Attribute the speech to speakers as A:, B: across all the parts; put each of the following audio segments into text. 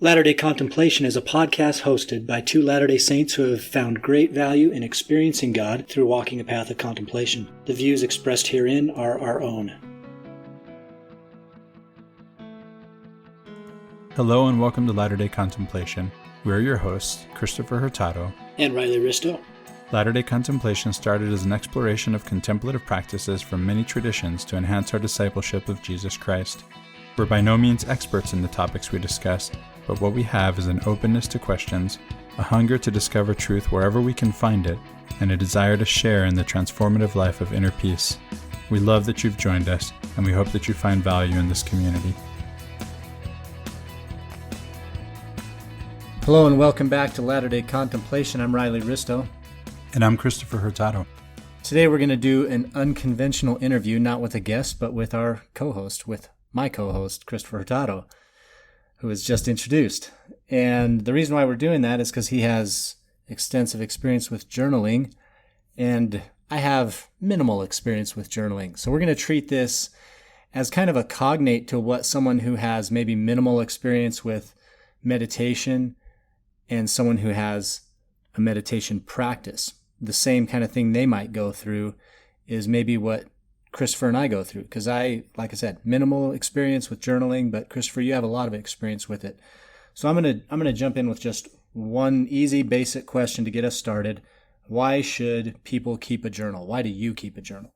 A: Latter-day Contemplation is a podcast hosted by two Latter-day Saints who have found great value in experiencing God through walking a path of contemplation. The views expressed herein are our own.
B: Hello and welcome to Latter-day Contemplation. We're your hosts, Christopher Hurtado
A: And Riley Risto.
B: Latter-day Contemplation started as an exploration of contemplative practices from many traditions to enhance our discipleship of Jesus Christ. We're by no means experts in the topics we discuss, but what we have is an openness to questions, a hunger to discover truth wherever we can find it, and a desire to share in the transformative life of inner peace. We love that you've joined us, and we hope that you find value in this community.
C: Hello and welcome back to Latter-day Contemplation. I'm Riley Risto.
B: And I'm Christopher Hurtado.
C: Today we're going to do an unconventional interview, not with a guest, but with our co-host, with my co-host, Christopher Hurtado, who was just introduced. And the reason why we're doing that is because he has extensive experience with journaling, and I have minimal experience with journaling. So we're going to treat this as kind of a cognate to what someone who has maybe minimal experience with meditation and someone who has a meditation practice. The same kind of thing they might go through is maybe what Christopher and I go through. Because like I said, minimal experience with journaling, but Christopher, you have a lot of experience with it. So I'm gonna jump in with just one easy, basic question to get us started. Why should people keep a journal? Why do you keep a journal?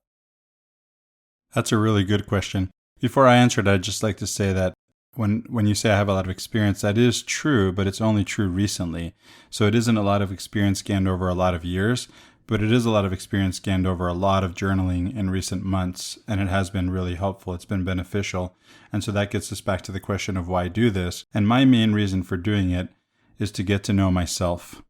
B: That's a really good question. Before I answer it, I'd just like to say that when you say I have a lot of experience, that is true, but it's only true recently. So it isn't a lot of experience gained over a lot of years, but it is a lot of experience gained over a lot of journaling in recent months, and it has been really helpful. It's been beneficial. And so that gets us back to the question of why do this. And my main reason for doing it is to get to know myself.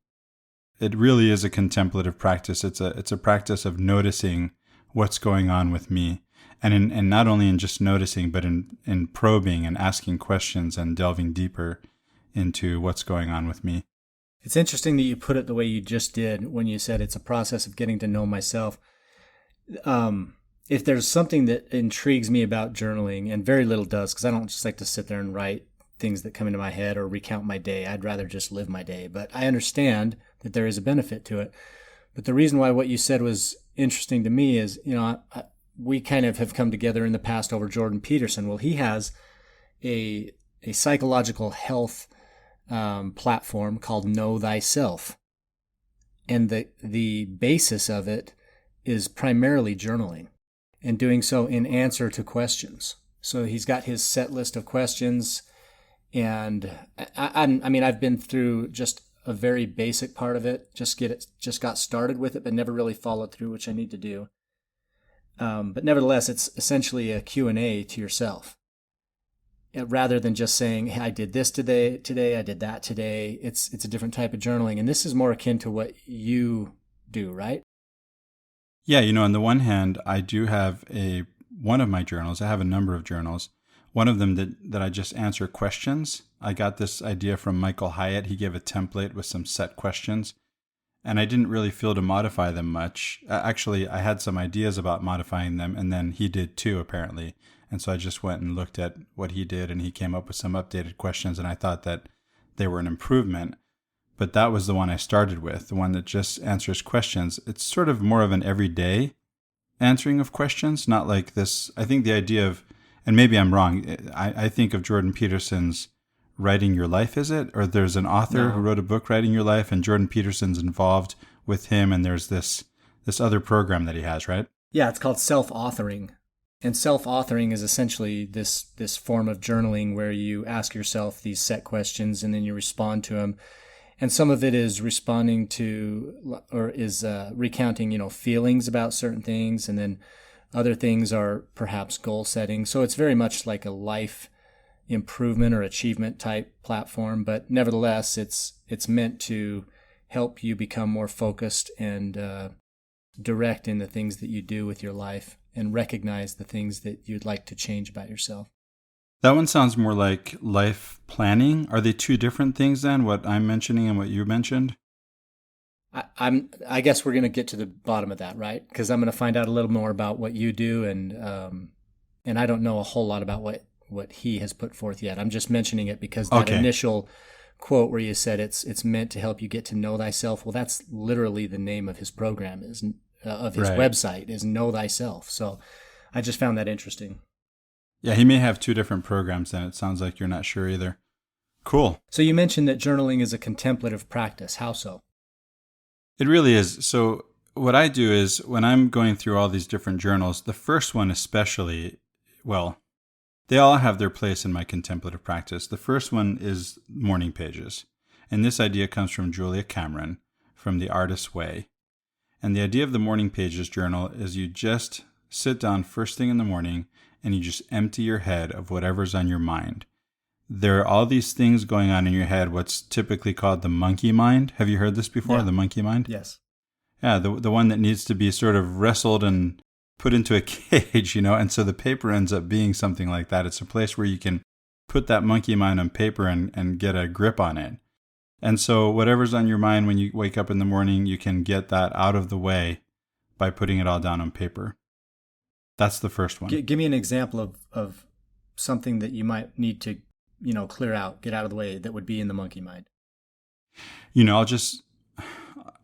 B: It really is a contemplative practice. It's a practice of noticing what's going on with me. And not only in just noticing, but in probing and asking questions and delving deeper into what's going on with me.
C: It's interesting that you put it the way you just did when you said it's a process of getting to know myself. If there's something that intrigues me about journaling, and very little does, because I don't just like to sit there and write things that come into my head or recount my day. I'd rather just live my day. But I understand that there is a benefit to it. But the reason why what you said was interesting to me is, we kind of have come together in the past over Jordan Peterson. Well, he has a psychological health platform called Know Thyself. And the basis of it is primarily journaling and doing so in answer to questions. So he's got his set list of questions. And I've been through just a very basic part of it, just got started with it, but never really followed through, which I need to do. But nevertheless, it's essentially a Q&A to yourself. Rather than just saying, hey, I did this today, I did that today. It's a different type of journaling. And this is more akin to what you do, right?
B: Yeah, on the one hand, I do have one of my journals. I have a number of journals. One of them that I just answer questions. I got this idea from Michael Hyatt. He gave a template with some set questions. And I didn't really feel to modify them much. Actually, I had some ideas about modifying them, and then he did too, apparently. And so I just went and looked at what he did, and he came up with some updated questions, and I thought that they were an improvement. But that was the one I started with, the one that just answers questions. It's sort of more of an everyday answering of questions, not like this. I think the idea of, and maybe I'm wrong, I think of Jordan Peterson's Writing Your Life, is it? Or there's an author who wrote a book, Writing Your Life, and Jordan Peterson's involved with him, and there's this other program that he has, right?
C: Yeah, it's called self-authoring. And self-authoring is essentially this form of journaling where you ask yourself these set questions and then you respond to them. And some of it is responding to, or is recounting, feelings about certain things, and then other things are perhaps goal setting. So it's very much like a life improvement or achievement type platform, but nevertheless, it's meant to help you become more focused and direct in the things that you do with your life and recognize the things that you'd like to change about yourself.
B: That one sounds more like life planning. Are they two different things then, what I'm mentioning and what you mentioned?
C: I guess we're going to get to the bottom of that, right? Because I'm going to find out a little more about what you do, and I don't know a whole lot about what he has put forth yet. I'm just mentioning it because that initial quote where you said it's meant to help you get to know thyself. Well, that's literally the name of his program, of his website, is Know Thyself. So I just found that interesting.
B: Yeah, he may have two different programs then. It sounds like you're not sure either. Cool.
C: So you mentioned that journaling is a contemplative practice. How so?
B: It really is. So what I do is when I'm going through all these different journals, the first one especially, well, they all have their place in my contemplative practice. The first one is morning pages. And this idea comes from Julia Cameron from The Artist's Way. And the idea of the morning pages journal is you just sit down first thing in the morning and you just empty your head of whatever's on your mind. There are all these things going on in your head, what's typically called the monkey mind. Have you heard this before, the monkey mind?
C: Yes.
B: Yeah, the one that needs to be sort of wrestled and put into a cage, and so the paper ends up being something like that. It's a place where you can put that monkey mind on paper and get a grip on it. And so whatever's on your mind when you wake up in the morning, you can get that out of the way by putting it all down on paper. That's the first one.
C: Give me an example of something that you might need to, clear out, get out of the way, that would be in the monkey mind.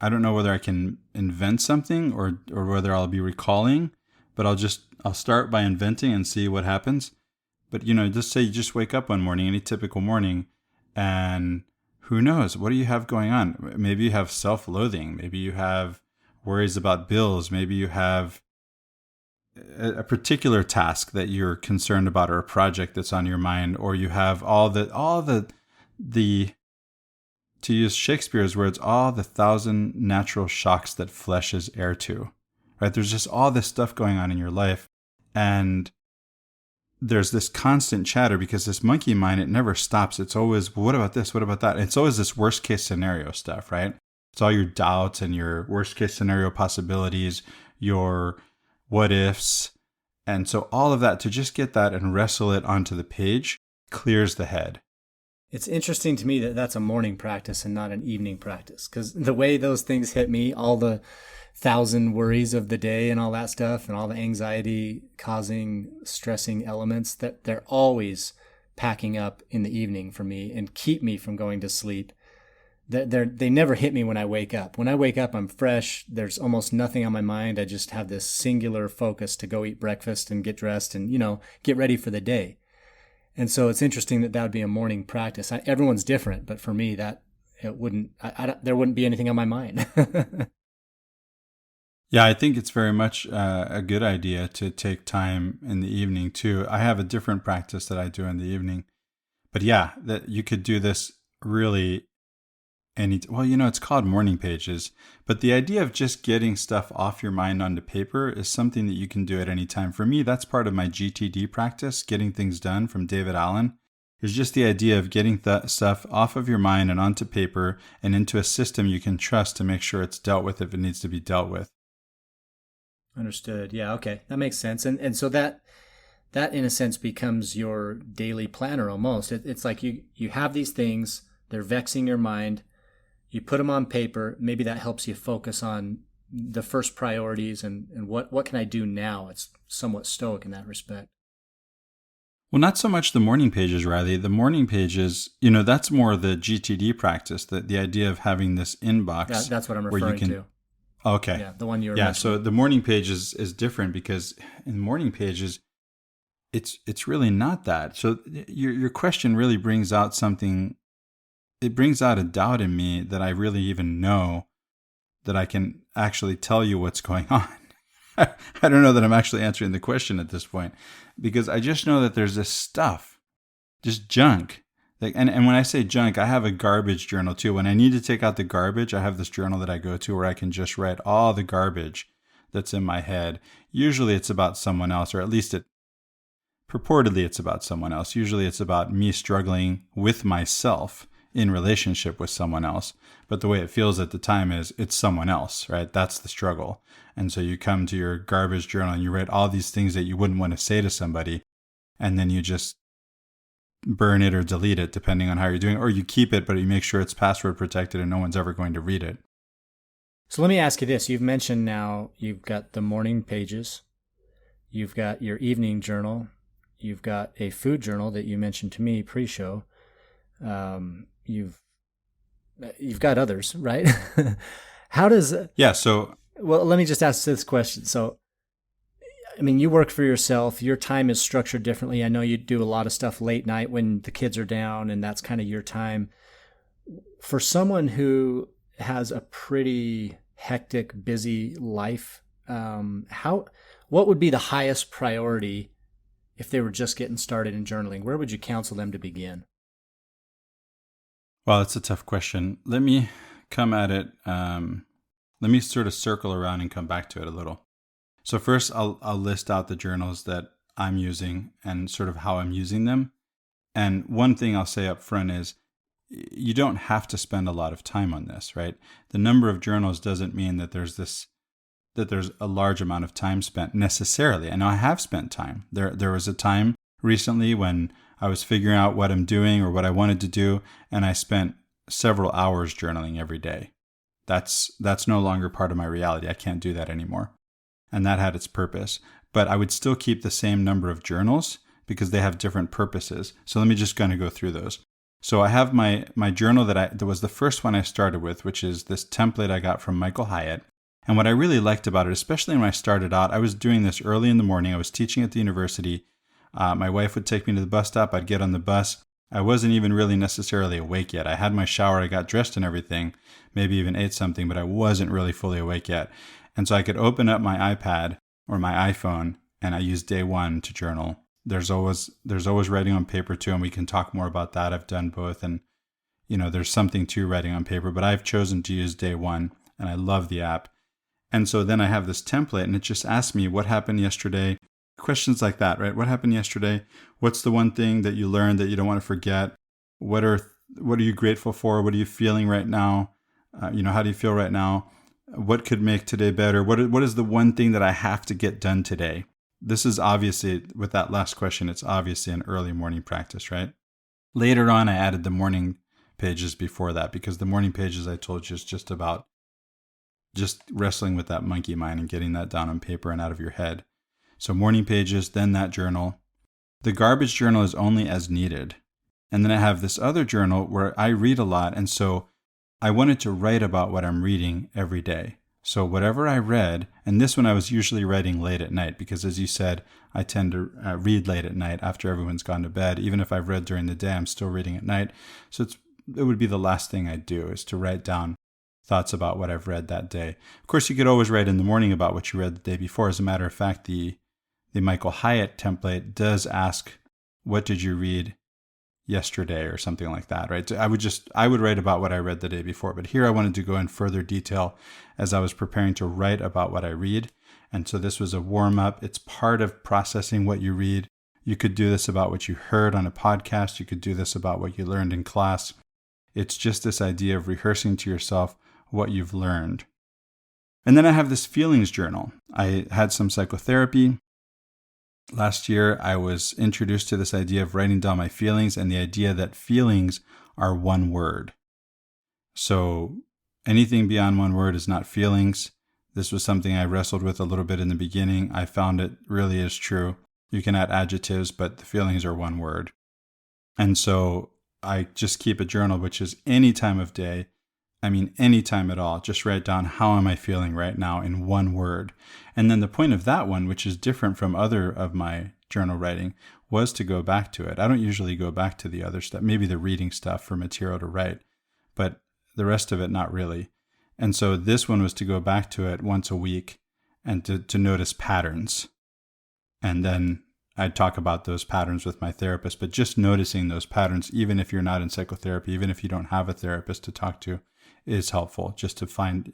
B: I don't know whether I can invent something or whether I'll be recalling, but I'll start by inventing and see what happens. But, just say you just wake up one morning, any typical morning, and who knows? What do you have going on? Maybe you have self-loathing. Maybe you have worries about bills. Maybe you have a particular task that you're concerned about or a project that's on your mind, or you have all the to use Shakespeare's words, all the 1,000 natural shocks that flesh is heir to, right? There's just all this stuff going on in your life. And there's this constant chatter because this monkey mind, it never stops. It's always, well, what about this? What about that? It's always this worst case scenario stuff, right? It's all your doubts and your worst case scenario possibilities, your what ifs. And so all of that, to just get that and wrestle it onto the page, clears the head.
C: It's interesting to me that that's a morning practice and not an evening practice, because the way those things hit me, all the 1,000 worries of the day and all that stuff and all the anxiety causing stressing elements, that they're always packing up in the evening for me and keep me from going to sleep. They never hit me when I wake up. When I wake up, I'm fresh. There's almost nothing on my mind. I just have this singular focus to go eat breakfast and get dressed and, get ready for the day. And so it's interesting that would be a morning practice. Everyone's different, but for me, there wouldn't be anything on my mind.
B: Yeah, I think it's very much a good idea to take time in the evening too. I have a different practice that I do in the evening, but yeah, that you could do this really it's called morning pages, but the idea of just getting stuff off your mind onto paper is something that you can do at any time. For me, that's part of my GTD practice, getting things done from David Allen. Is just the idea of getting that stuff off of your mind and onto paper and into a system you can trust to make sure it's dealt with if it needs to be dealt with.
C: Understood. Yeah, okay. That makes sense. And so that in a sense becomes your daily planner almost. It's like you have these things, they're vexing your mind. You put them on paper. Maybe that helps you focus on the first priorities and what can I do now? It's somewhat stoic in that respect.
B: Well, not so much the morning pages, Riley. The morning pages, that's more the GTD practice, the idea of having this inbox.
C: That's what I'm referring to.
B: Okay.
C: Yeah, the one you were mentioning.
B: So the morning page is different because in morning pages, it's really not that. So your question really brings out something. It brings out a doubt in me that I really even know that I can actually tell you what's going on. I don't know that I'm actually answering the question at this point, because I just know that there's this stuff, just junk. And when I say junk, I have a garbage journal too. When I need to take out the garbage, I have this journal that I go to where I can just write all the garbage that's in my head. Usually it's about someone else, or at least purportedly it's about someone else. Usually it's about me struggling with myself in relationship with someone else. But the way it feels at the time is it's someone else, right? That's the struggle. And so you come to your garbage journal and you write all these things that you wouldn't want to say to somebody. And then you just burn it or delete it depending on how you're doing it. Or you keep it, but you make sure it's password protected and no one's ever going to read it.
C: So let me ask you this. You've mentioned now you've got the morning pages. You've got your evening journal. You've got a food journal that you mentioned to me pre-show. You've got others, right? How does
B: Yeah. So
C: Well, let me just ask this question. So, I mean, you work for yourself. Your time is structured differently. I know you do a lot of stuff late night when the kids are down, and that's kind of your time. For someone who has a pretty hectic, busy life, what would be the highest priority if they were just getting started in journaling? Where would you counsel them to begin?
B: well, it's a tough question. Let me come at it. Let me sort of circle around and come back to it a little. So first, I'll list out the journals that I'm using and sort of how I'm using them. And one thing I'll say up front is you don't have to spend a lot of time on this, right? The number of journals doesn't mean that there's a large amount of time spent necessarily. I know I have spent time. There was a time recently when I was figuring out what I'm doing or what I wanted to do, and I spent several hours journaling every day. That's no longer part of my reality. I can't do that anymore. And that had its purpose. But I would still keep the same number of journals because they have different purposes. So let me just kind of go through those. So I have my journal that was the first one I started with, which is this template I got from Michael Hyatt. And what I really liked about it, especially when I started out, I was doing this early in the morning. I was teaching at the university. My wife would take me to the bus stop. I'd get on the bus. I wasn't even really necessarily awake yet. I had my shower. I got dressed and everything, maybe even ate something, but I wasn't really fully awake yet. And so I could open up my iPad or my iPhone, and I use day one to journal. There's always writing on paper too, and we can talk more about that. I've done both, and there's something to writing on paper, but I've chosen to use day one, and I love the app. And so then I have this template, and it just asks me what happened yesterday. Questions like that, right? What happened yesterday? What's the one thing that you learned that you don't want to forget? What are you grateful for? What are you feeling right now? How do you feel right now? What could make today better? What is the one thing that I have to get done today? This is obviously, with that last question, it's obviously an early morning practice, right? Later on, I added the morning pages before that because the morning pages, I told you, is just about just wrestling with that monkey mind and getting that down on paper and out of your head. So morning pages, then that journal. The garbage journal is only as needed. And then I have this other journal where I read a lot, and so I wanted to write about what I'm reading every day. So whatever I read, and this one I was usually writing late at night because, as you said, I tend to read late at night after everyone's gone to bed. Even if I've read during the day, I'm still reading at night. So it would be the last thing I'd do is to write down thoughts about what I've read that day. Of course, you could always write in the morning about what you read the day before. As a matter of fact, the Michael Hyatt template does ask, what did you read yesterday or something like that, right? So I would write about what I read the day before, but here I wanted to go in further detail as I was preparing to write about what I read. And so this was a warm up. It's part of processing what you read. You could do this about what you heard on a podcast. You could do this about what you learned in class. It's just this idea of rehearsing to yourself what you've learned. And then I have this feelings journal. I had some psychotherapy. Last year, I was introduced to this idea of writing down my feelings and the idea that feelings are one word. So anything beyond one word is not feelings. This was something I wrestled with a little bit in the beginning. I found it really is true. You can add adjectives, but the feelings are one word. And so I just keep a journal, which is any time of day. Any time at all. Just write down how am I feeling right now in one word. And then the point of that one, which is different from other of my journal writing, was to go back to it. I don't usually go back to the other stuff, maybe the reading stuff for material to write, but the rest of it, not really. And so this one was to go back to it once a week and to notice patterns. And then I'd talk about those patterns with my therapist, but just noticing those patterns, even if you're not in psychotherapy, even if you don't have a therapist to talk to, is helpful just to find,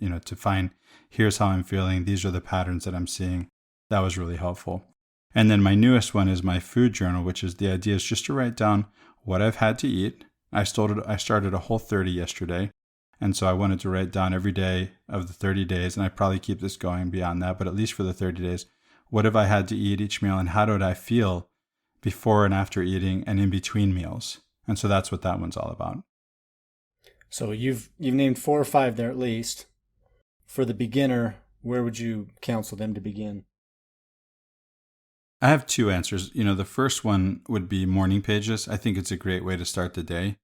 B: here's how I'm feeling. These are the patterns that I'm seeing. That was really helpful. And then my newest one is my food journal, which is the idea is just to write down what I've had to eat. I started a Whole30 yesterday. And so I wanted to write down every day of the 30 days, and I probably keep this going beyond that, but at least for the 30 days, what have I had to eat each meal and how did I feel before and after eating and in between meals? And so that's what that one's all about.
C: So you've named 4 or 5 there at least. For the beginner, where would you counsel them to begin?
B: I have two answers. The first one would be morning pages. I think it's a great way to start the day.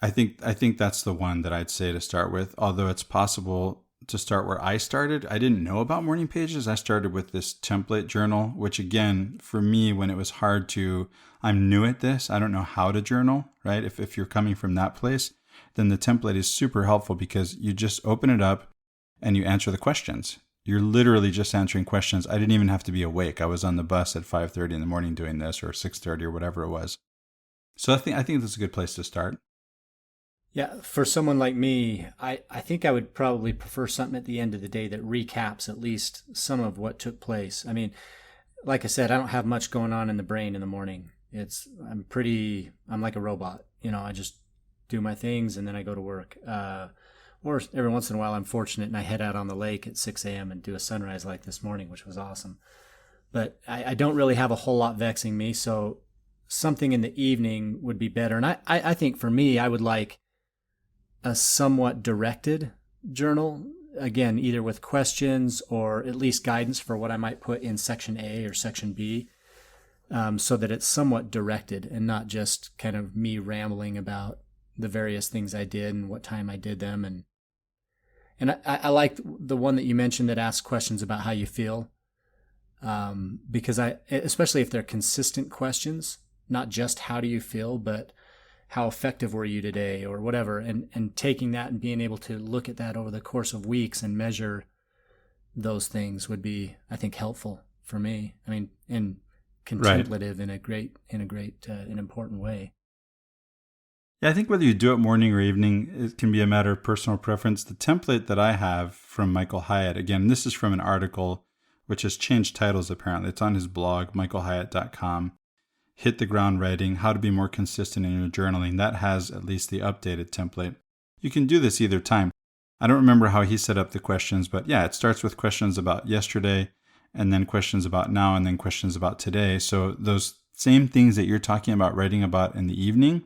B: I think that's the one that I'd say to start with, although it's possible to start where I started. I didn't know about morning pages. I started with this template journal, which again, for me, when it was I'm new at this, I don't know how to journal, right? If you're coming from that place, then the template is super helpful because you just open it up and you answer the questions. You're literally just answering questions. I didn't even have to be awake. I was on the bus at 5:30 in the morning doing this, or 6:30 or whatever it was. So I think that's a good place to start.
C: Yeah, for someone like me, I think I would probably prefer something at the end of the day that recaps at least some of what took place. I mean, like I said, I don't have much going on in the brain in the morning. I'm like a robot. I just do my things and then I go to work. Or every once in a while I'm fortunate and I head out on the lake at 6 a.m. and do a sunrise like this morning, which was awesome. But I don't really have a whole lot vexing me, so something in the evening would be better. And I think for me, I would like a somewhat directed journal, again, either with questions or at least guidance for what I might put in section A or section B, so that it's somewhat directed and not just kind of me rambling about the various things I did and what time I did them. And I like the one that you mentioned that asks questions about how you feel, because especially if they're consistent questions, not just how do you feel, but how effective were you today or whatever, and taking that and being able to look at that over the course of weeks and measure those things would be, I think, helpful for me. I mean, and contemplative in an important way.
B: Yeah, I think whether you do it morning or evening, it can be a matter of personal preference. The template that I have from Michael Hyatt, again, this is from an article which has changed titles apparently. It's on his blog, michaelhyatt.com. Hit the ground writing, how to be more consistent in your journaling. That has at least the updated template. You can do this either time. I don't remember how he set up the questions, but yeah, it starts with questions about yesterday, and then questions about now, and then questions about today. So those same things that you're talking about writing about in the evening,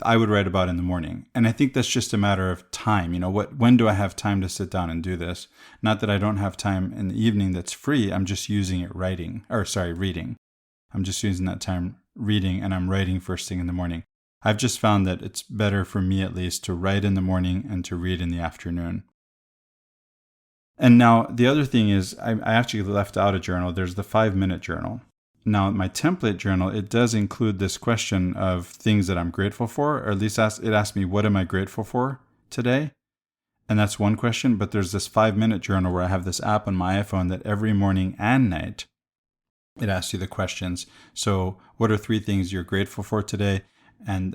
B: I would write about in the morning. And I think that's just a matter of time. When do I have time to sit down and do this? Not that I don't have time in the evening that's free. I'm just using it reading. I'm just using that time reading, and I'm writing first thing in the morning. I've just found that it's better for me, at least, to write in the morning and to read in the afternoon. And now the other thing is I actually left out a journal. There's the 5-minute journal. Now, my template journal, it does include this question of things that I'm grateful for, or at least it asks me, what am I grateful for today? And that's one question. But there's this 5-minute journal where I have this app on my iPhone that every morning and night, it asks you the questions. So what are 3 things you're grateful for today? And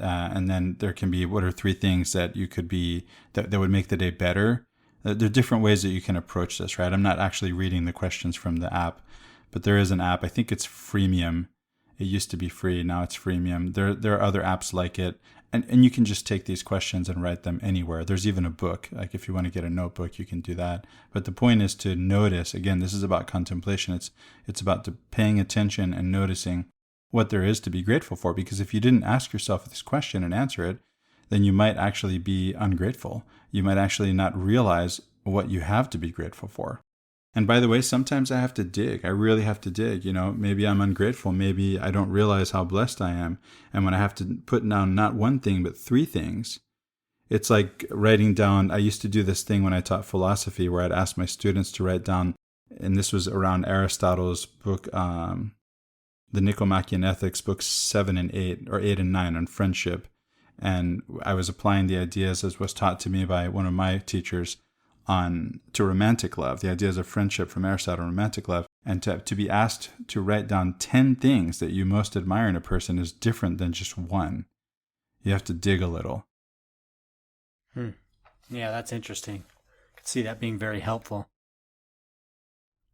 B: then there can be, what are 3 things that you could be, that would make the day better? There are different ways that you can approach this, right? I'm not actually reading the questions from the app, but there is an app. I think it's freemium. It used to be free. Now it's freemium. There are other apps like it. And you can just take these questions and write them anywhere. There's even a book. Like if you want to get a notebook, you can do that. But the point is to notice. Again, this is about contemplation. It's about paying attention and noticing what there is to be grateful for. Because if you didn't ask yourself this question and answer it, then you might actually be ungrateful. You might actually not realize what you have to be grateful for. And by the way, sometimes I have to dig. I really have to dig. Maybe I'm ungrateful. Maybe I don't realize how blessed I am. And when I have to put down not one thing, but 3 things, it's like writing down. I used to do this thing when I taught philosophy where I'd ask my students to write down, and this was around Aristotle's book, the Nicomachean Ethics, books 7 and 8, or 8 and 9 on friendship. And I was applying the ideas as was taught to me by one of my teachers to romantic love, the ideas of friendship from Aristotle, romantic love, and to be asked to write down 10 things that you most admire in a person is different than just one. You have to dig a little.
C: Yeah, that's interesting. I could see that being very helpful.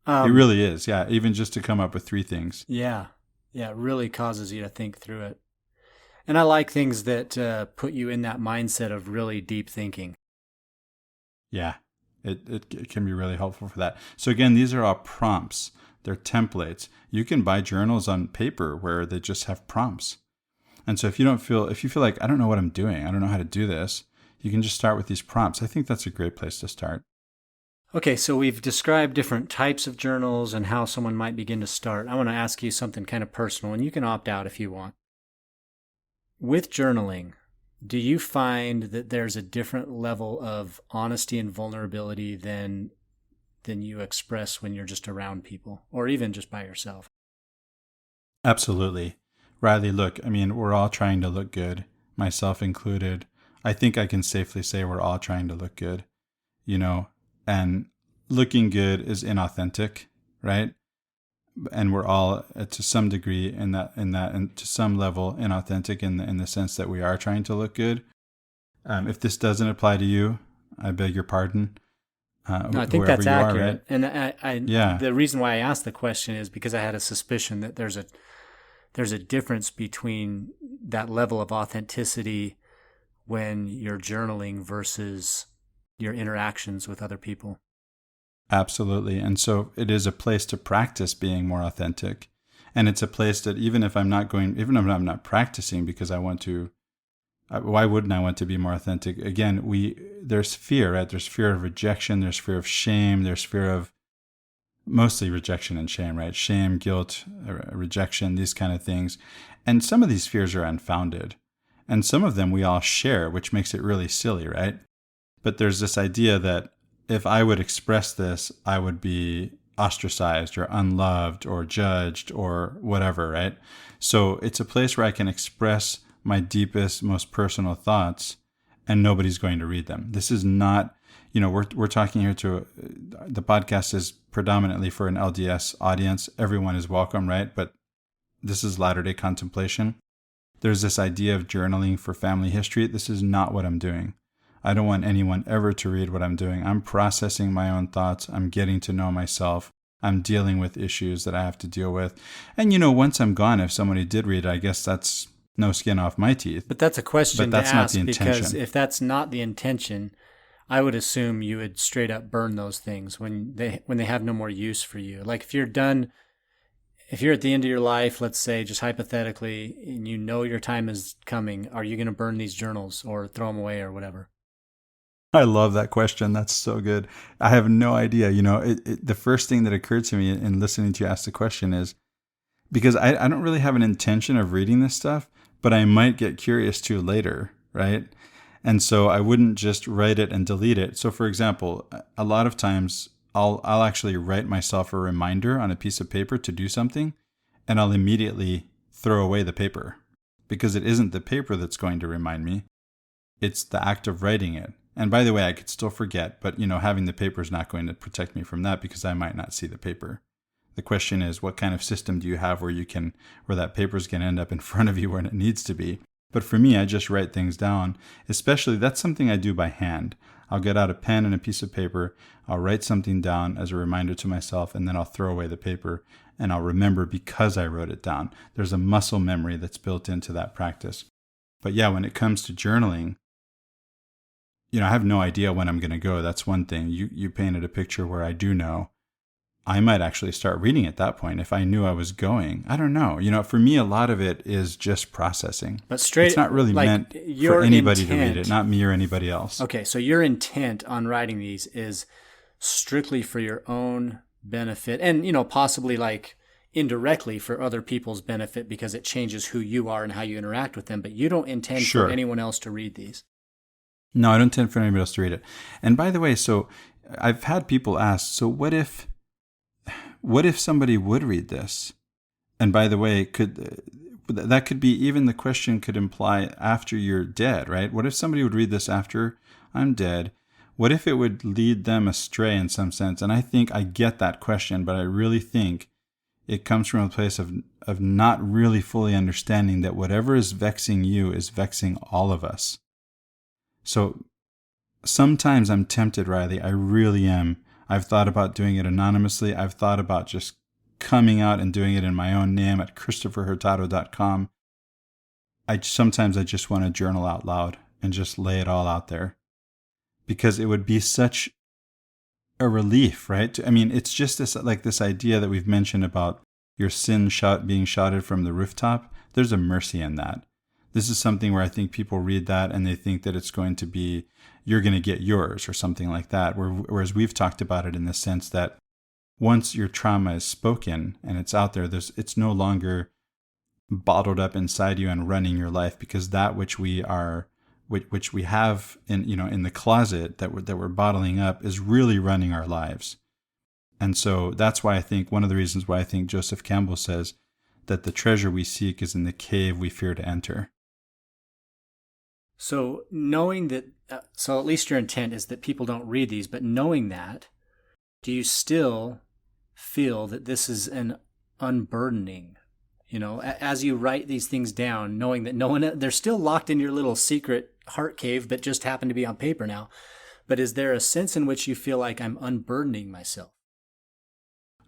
B: It really is, yeah, even just to come up with 3 things.
C: Yeah, it really causes you to think through it. And I like things that put you in that mindset of really deep thinking.
B: Yeah. It can be really helpful for that. So again, these are all prompts. They're templates. You can buy journals on paper where they just have prompts. And so if you feel like, I don't know what I'm doing, I don't know how to do this, you can just start with these prompts. I think that's a great place to start.
C: Okay, so we've described different types of journals and how someone might begin to start. I want to ask you something kind of personal, and you can opt out if you want. With journaling, do you find that there's a different level of honesty and vulnerability than you express when you're just around people or even just by yourself?
B: Absolutely. Riley, look, I mean, we're all trying to look good, myself included. I think I can safely say we're all trying to look good, and looking good is inauthentic, right? And we're all to some degree and to some level inauthentic in the sense that we are trying to look good. If this doesn't apply to you, I beg your pardon.
C: No, I think that's accurate.
B: Are, right?
C: And
B: yeah.
C: The reason why I asked the question is because I had a suspicion that there's a difference between that level of authenticity when you're journaling versus your interactions with other people.
B: Absolutely. And so it is a place to practice being more authentic. And it's a place that even if I'm not practicing because I want to, why wouldn't I want to be more authentic? Again, there's fear, right? There's fear of rejection. There's fear of shame. There's fear of mostly rejection and shame, right? Shame, guilt, rejection, these kind of things. And some of these fears are unfounded. And some of them we all share, which makes it really silly, right? But there's this idea that if I would express this, I would be ostracized or unloved or judged or whatever, right? So it's a place where I can express my deepest, most personal thoughts and nobody's going to read them. This is not, we're talking here the podcast is predominantly for an LDS audience. Everyone is welcome, right? But this is Latter-day Contemplation. There's this idea of journaling for family history. This is not what I'm doing. I don't want anyone ever to read what I'm doing. I'm processing my own thoughts. I'm getting to know myself. I'm dealing with issues that I have to deal with. And, once I'm gone, if somebody did read it, I guess that's no skin off my teeth.
C: But that's a question
B: to ask, not the intention.
C: Because if that's not the intention, I would assume you would straight up burn those things when they have no more use for you. Like if you're done, if you're at the end of your life, let's say, just hypothetically, and your time is coming, are you going to burn these journals or throw them away or whatever?
B: I love that question. That's so good. I have no idea. The first thing that occurred to me in listening to you ask the question is because I don't really have an intention of reading this stuff, but I might get curious too later, right? And so I wouldn't just write it and delete it. So for example, a lot of times I'll actually write myself a reminder on a piece of paper to do something, and I'll immediately throw away the paper because it isn't the paper that's going to remind me. It's the act of writing it. And by the way, I could still forget, but having the paper is not going to protect me from that because I might not see the paper. The question is, what kind of system do you have where that paper is going to end up in front of you when it needs to be? But for me, I just write things down. Especially, that's something I do by hand. I'll get out a pen and a piece of paper. I'll write something down as a reminder to myself, and then I'll throw away the paper, and I'll remember because I wrote it down. There's a muscle memory that's built into that practice. But yeah, when it comes to journaling, I have no idea when I'm going to go. That's one thing. You painted a picture where I do know. I might actually start reading at that point if I knew I was going. I don't know. For me, a lot of it is just processing.
C: But
B: it's not really meant for anybody to read it, not me or anybody else.
C: Okay, so your intent on writing these is strictly for your own benefit and, possibly like indirectly for other people's benefit because it changes who you are and how you interact with them. But you don't intend for anyone else to read these.
B: No, I don't intend for anybody else to read it. And by the way, so I've had people ask, so what if somebody would read this? And by the way, that could be, even the question could imply after you're dead, right? What if somebody would read this after I'm dead? What if it would lead them astray in some sense? And I think I get that question, but I really think it comes from a place of not really fully understanding that whatever is vexing you is vexing all of us. So sometimes I'm tempted, Riley. I really am. I've thought about doing it anonymously. I've thought about just coming out and doing it in my own name at christopherhurtado.com. Sometimes I just want to journal out loud and just lay it all out there because it would be such a relief, right? I mean, it's just this idea that we've mentioned about your sin being shouted from the rooftop. There's a mercy in that. This is something where I think people read that and they think that it's going to be, you're going to get yours or something like that. Whereas we've talked about it in the sense that once your trauma is spoken and it's out there, it's no longer bottled up inside you and running your life, because that which we have in the closet that we're bottling up is really running our lives. And so that's why I think one of the reasons why I think Joseph Campbell says that the treasure we seek is in the cave we fear to enter.
C: So knowing that, so at least your intent is that people don't read these, but knowing that, do you still feel that this is an unburdening, as you write these things down, knowing that they're still locked in your little secret heart cave, but just happen to be on paper now. But is there a sense in which you feel like I'm unburdening myself?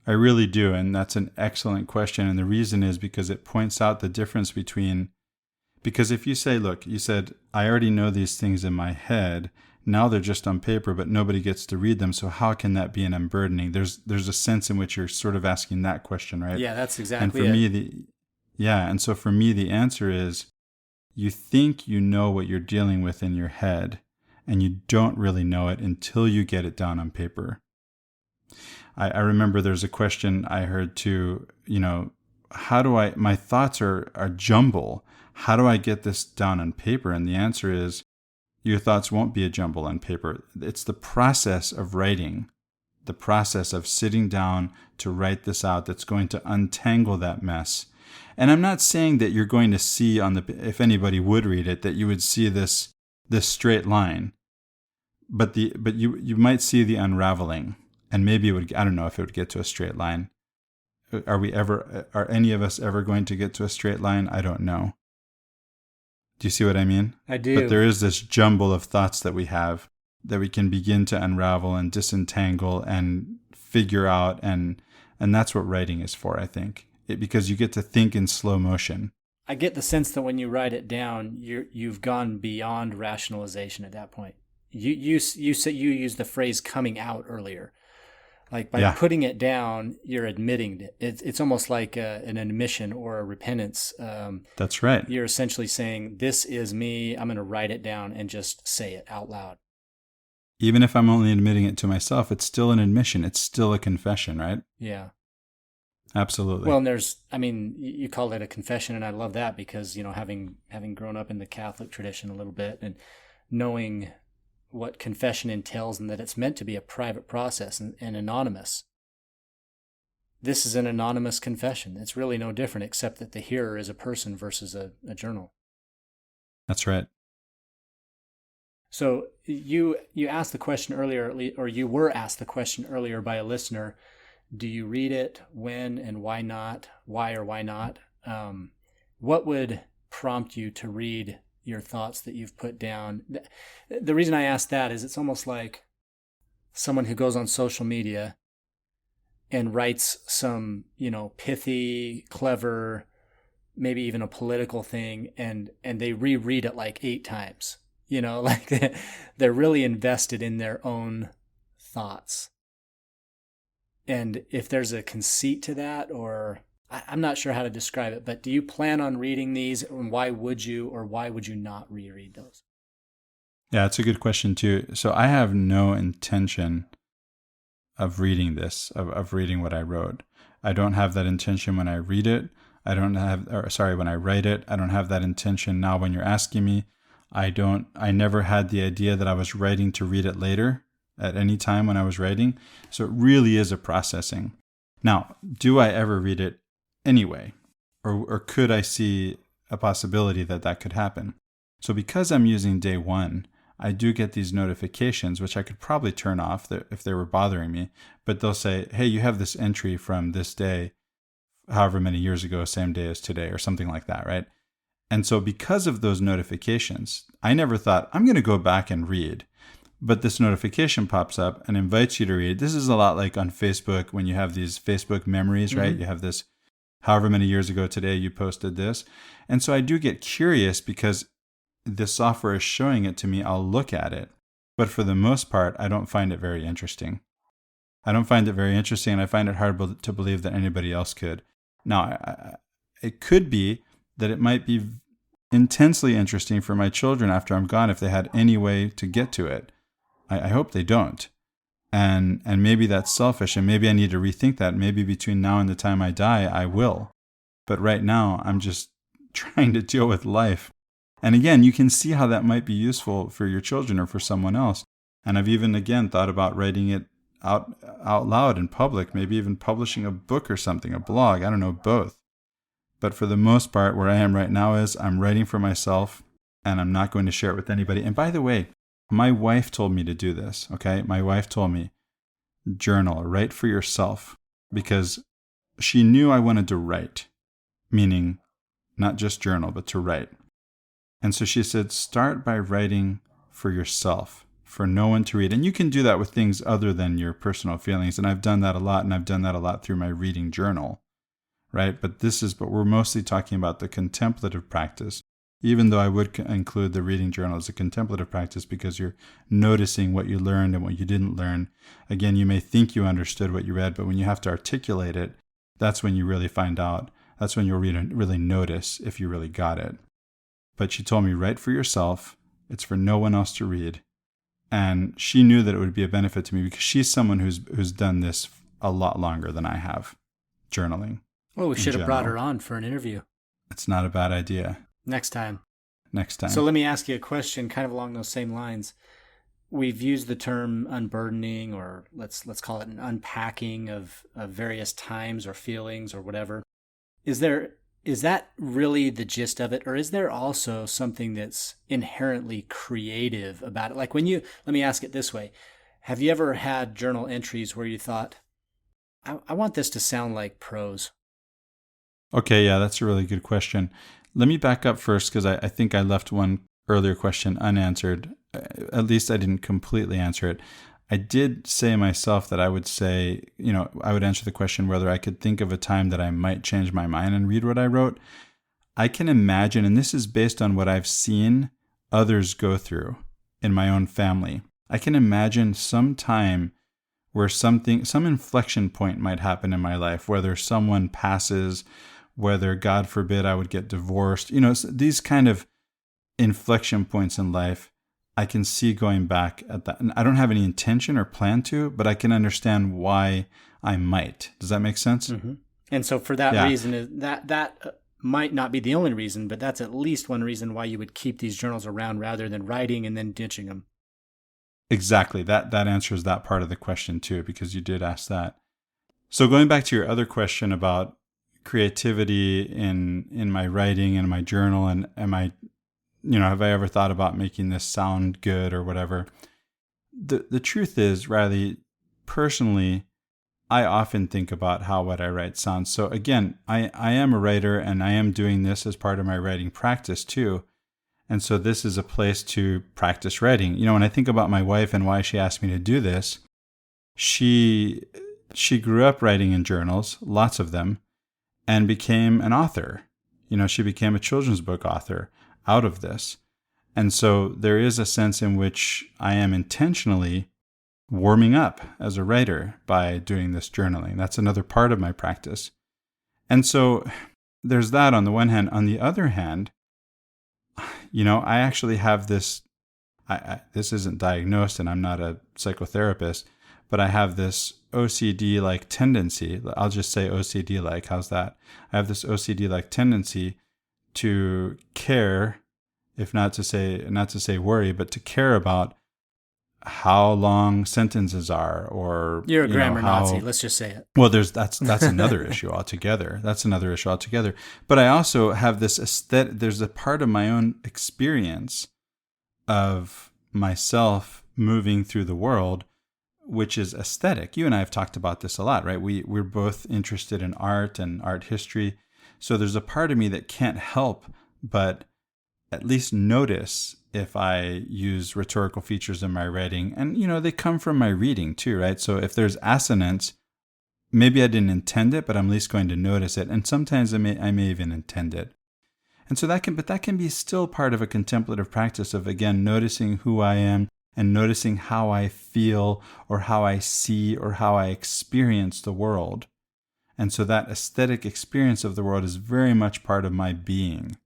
B: I really do. And that's an excellent question. And the reason is because it points out the difference because if you say, look, you said, I already know these things in my head. Now they're just on paper, but nobody gets to read them. So how can that be an unburdening? There's a sense in which you're sort of asking that question, right?
C: Yeah, that's exactly
B: and for me, and so for me, the answer is you think you know what you're dealing with in your head, and you don't really know it until you get it down on paper. I remember there's a question I heard too, my thoughts are jumble. How do I get this down on paper? And the answer is your thoughts won't be a jumble on paper. It's the process of writing, the process of sitting down to write this out that's going to untangle that mess. And I'm not saying that you're going to see if anybody would read it, that you would see this straight line, but you might see the unraveling. And maybe it would, I don't know if it would get to a straight line. Are any of us ever going to get to a straight line? I don't know. Do you see what I mean?
C: I do.
B: But there is this jumble of thoughts that we have that we can begin to unravel and disentangle and figure out. And that's what writing is for, I think. Because you get to think in slow motion.
C: I get the sense that when you write it down, you've gone beyond rationalization at that point. You said you used the phrase coming out earlier. Like by putting it down, you're admitting it. It's almost like an admission or a repentance.
B: That's right.
C: You're essentially saying, this is me. I'm going to write it down and just say it out loud.
B: Even if I'm only admitting it to myself, it's still an admission. It's still a confession, right?
C: Yeah.
B: Absolutely.
C: Well, and you call it a confession, and I love that because, having grown up in the Catholic tradition a little bit and knowing what confession entails and that it's meant to be a private process and anonymous. This is an anonymous confession. It's really no different except that the hearer is a person versus a journal.
B: That's right.
C: So you asked the question earlier, or you were asked the question earlier by a listener, do you read it? When and why not? Why or why not? What would prompt you to read your thoughts that you've put down? The reason I ask that is it's almost like someone who goes on social media and writes some, pithy, clever, maybe even a political thing, and they reread it like 8 times. Like they're really invested in their own thoughts. And if there's a conceit to that, or I'm not sure how to describe it, but do you plan on reading these, and why would you or why would you not reread those?
B: Yeah, it's a good question too. So I have no intention of reading this, of reading what I wrote. I don't have that intention when I read it. When I write it. I don't have that intention now when you're asking me. I never had the idea that I was writing to read it later at any time when I was writing. So it really is a processing. Now, do I ever read it anyway? Or could I see a possibility that could happen? So because I'm using day one, I do get these notifications, which I could probably turn off if they were bothering me. But they'll say, hey, you have this entry from this day, however many years ago, same day as today, or something like that, right? And so because of those notifications, I never thought, I'm going to go back and read. But this notification pops up and invites you to read. This is a lot like on Facebook when you have these Facebook memories, right? You have this, however many years ago today you posted this. And so I do get curious because the software is showing it to me. I'll look at it. But for the most part, I don't find it very interesting. And I find it hard to believe that anybody else could. Now, it could be that it might be intensely interesting for my children after I'm gone if they had any way to get to it. I hope they don't. And maybe that's selfish, and maybe I need to rethink that. Maybe between now and the time I die, I will. But right now, I'm just trying to deal with life. And again, you can see how that might be useful for your children or for someone else. And I've even, again, thought about writing it out loud in public, maybe even publishing a book or something, a blog, I don't know, both. But for the most part, where I am right now is I'm writing for myself, and I'm not going to share it with anybody. And by the way, my wife told me to do this, okay? My wife told me, journal, write for yourself, because she knew I wanted to write, meaning not just journal, but to write. And so she said, start by writing for yourself, for no one to read. And you can do that with things other than your personal feelings. And I've done that a lot, and I've done that a lot through my reading journal, right? But we're mostly talking about the contemplative practice, even though I would include the reading journal as a contemplative practice because you're noticing what you learned and what you didn't learn. Again, you may think you understood what you read, but when you have to articulate it, that's when you really find out. That's when you'll really notice if you really got it. But she told me, write for yourself. It's for no one else to read. And she knew that it would be a benefit to me because she's someone who's done this a lot longer than I have, journaling.
C: Well, we should have brought her on for an interview.
B: It's not a bad idea.
C: Next time.
B: So
C: let me ask you a question kind of along those same lines. We've used the term unburdening, or let's call it an unpacking of various times or feelings or whatever. Is that really the gist of it? Or is there also something that's inherently creative about it? Like let me ask it this way. Have you ever had journal entries where you thought, I want this to sound like prose?
B: Okay, yeah, that's a really good question. Let me back up first because I think I left one earlier question unanswered. At least I didn't completely answer it. I did say myself that I would say, I would answer the question whether I could think of a time that I might change my mind and read what I wrote. I can imagine, and this is based on what I've seen others go through in my own family. I can imagine some time where some inflection point might happen in my life, whether someone passes, whether, God forbid, I would get divorced. These kind of inflection points in life, I can see going back at that. And I don't have any intention or plan to, but I can understand why I might. Does that make sense?
C: Mm-hmm. And so for that reason, that might not be the only reason, but that's at least one reason why you would keep these journals around rather than writing and then ditching them.
B: Exactly. That answers that part of the question too, because you did ask that. So going back to your other question about creativity in my writing and my journal, and have I ever thought about making this sound good or whatever? The truth is, Riley, personally, I often think about how what I write sounds. So again, I am a writer, and I am doing this as part of my writing practice too. And so this is a place to practice writing. When I think about my wife and why she asked me to do this, she grew up writing in journals, lots of them, and became an author. She became a children's book author out of this. And so there is a sense in which I am intentionally warming up as a writer by doing this journaling. That's another part of my practice. And so there's that on the one hand. On the other hand, I actually have this, this isn't diagnosed and I'm not a psychotherapist, but I have this OCD-like tendency. I'll just say OCD-like. How's that? I have this OCD-like tendency to care, if not to say worry, but to care about how long sentences are, or
C: you're a grammar Nazi. Let's just say it.
B: Well, that's another issue altogether. But I also have this aesthetic. There's a part of my own experience of myself moving through the world, which is aesthetic. You and I have talked about this a lot, right? We're both interested in art and art history. So there's a part of me that can't help but at least notice if I use rhetorical features in my writing. And, they come from my reading too, right? So if there's assonance, maybe I didn't intend it, but I'm at least going to notice it. And sometimes I may even intend it. And so that can be still part of a contemplative practice of, again, noticing who I am and noticing how I feel or how I see or how I experience the world. And so that aesthetic experience of the world is very much part of my being.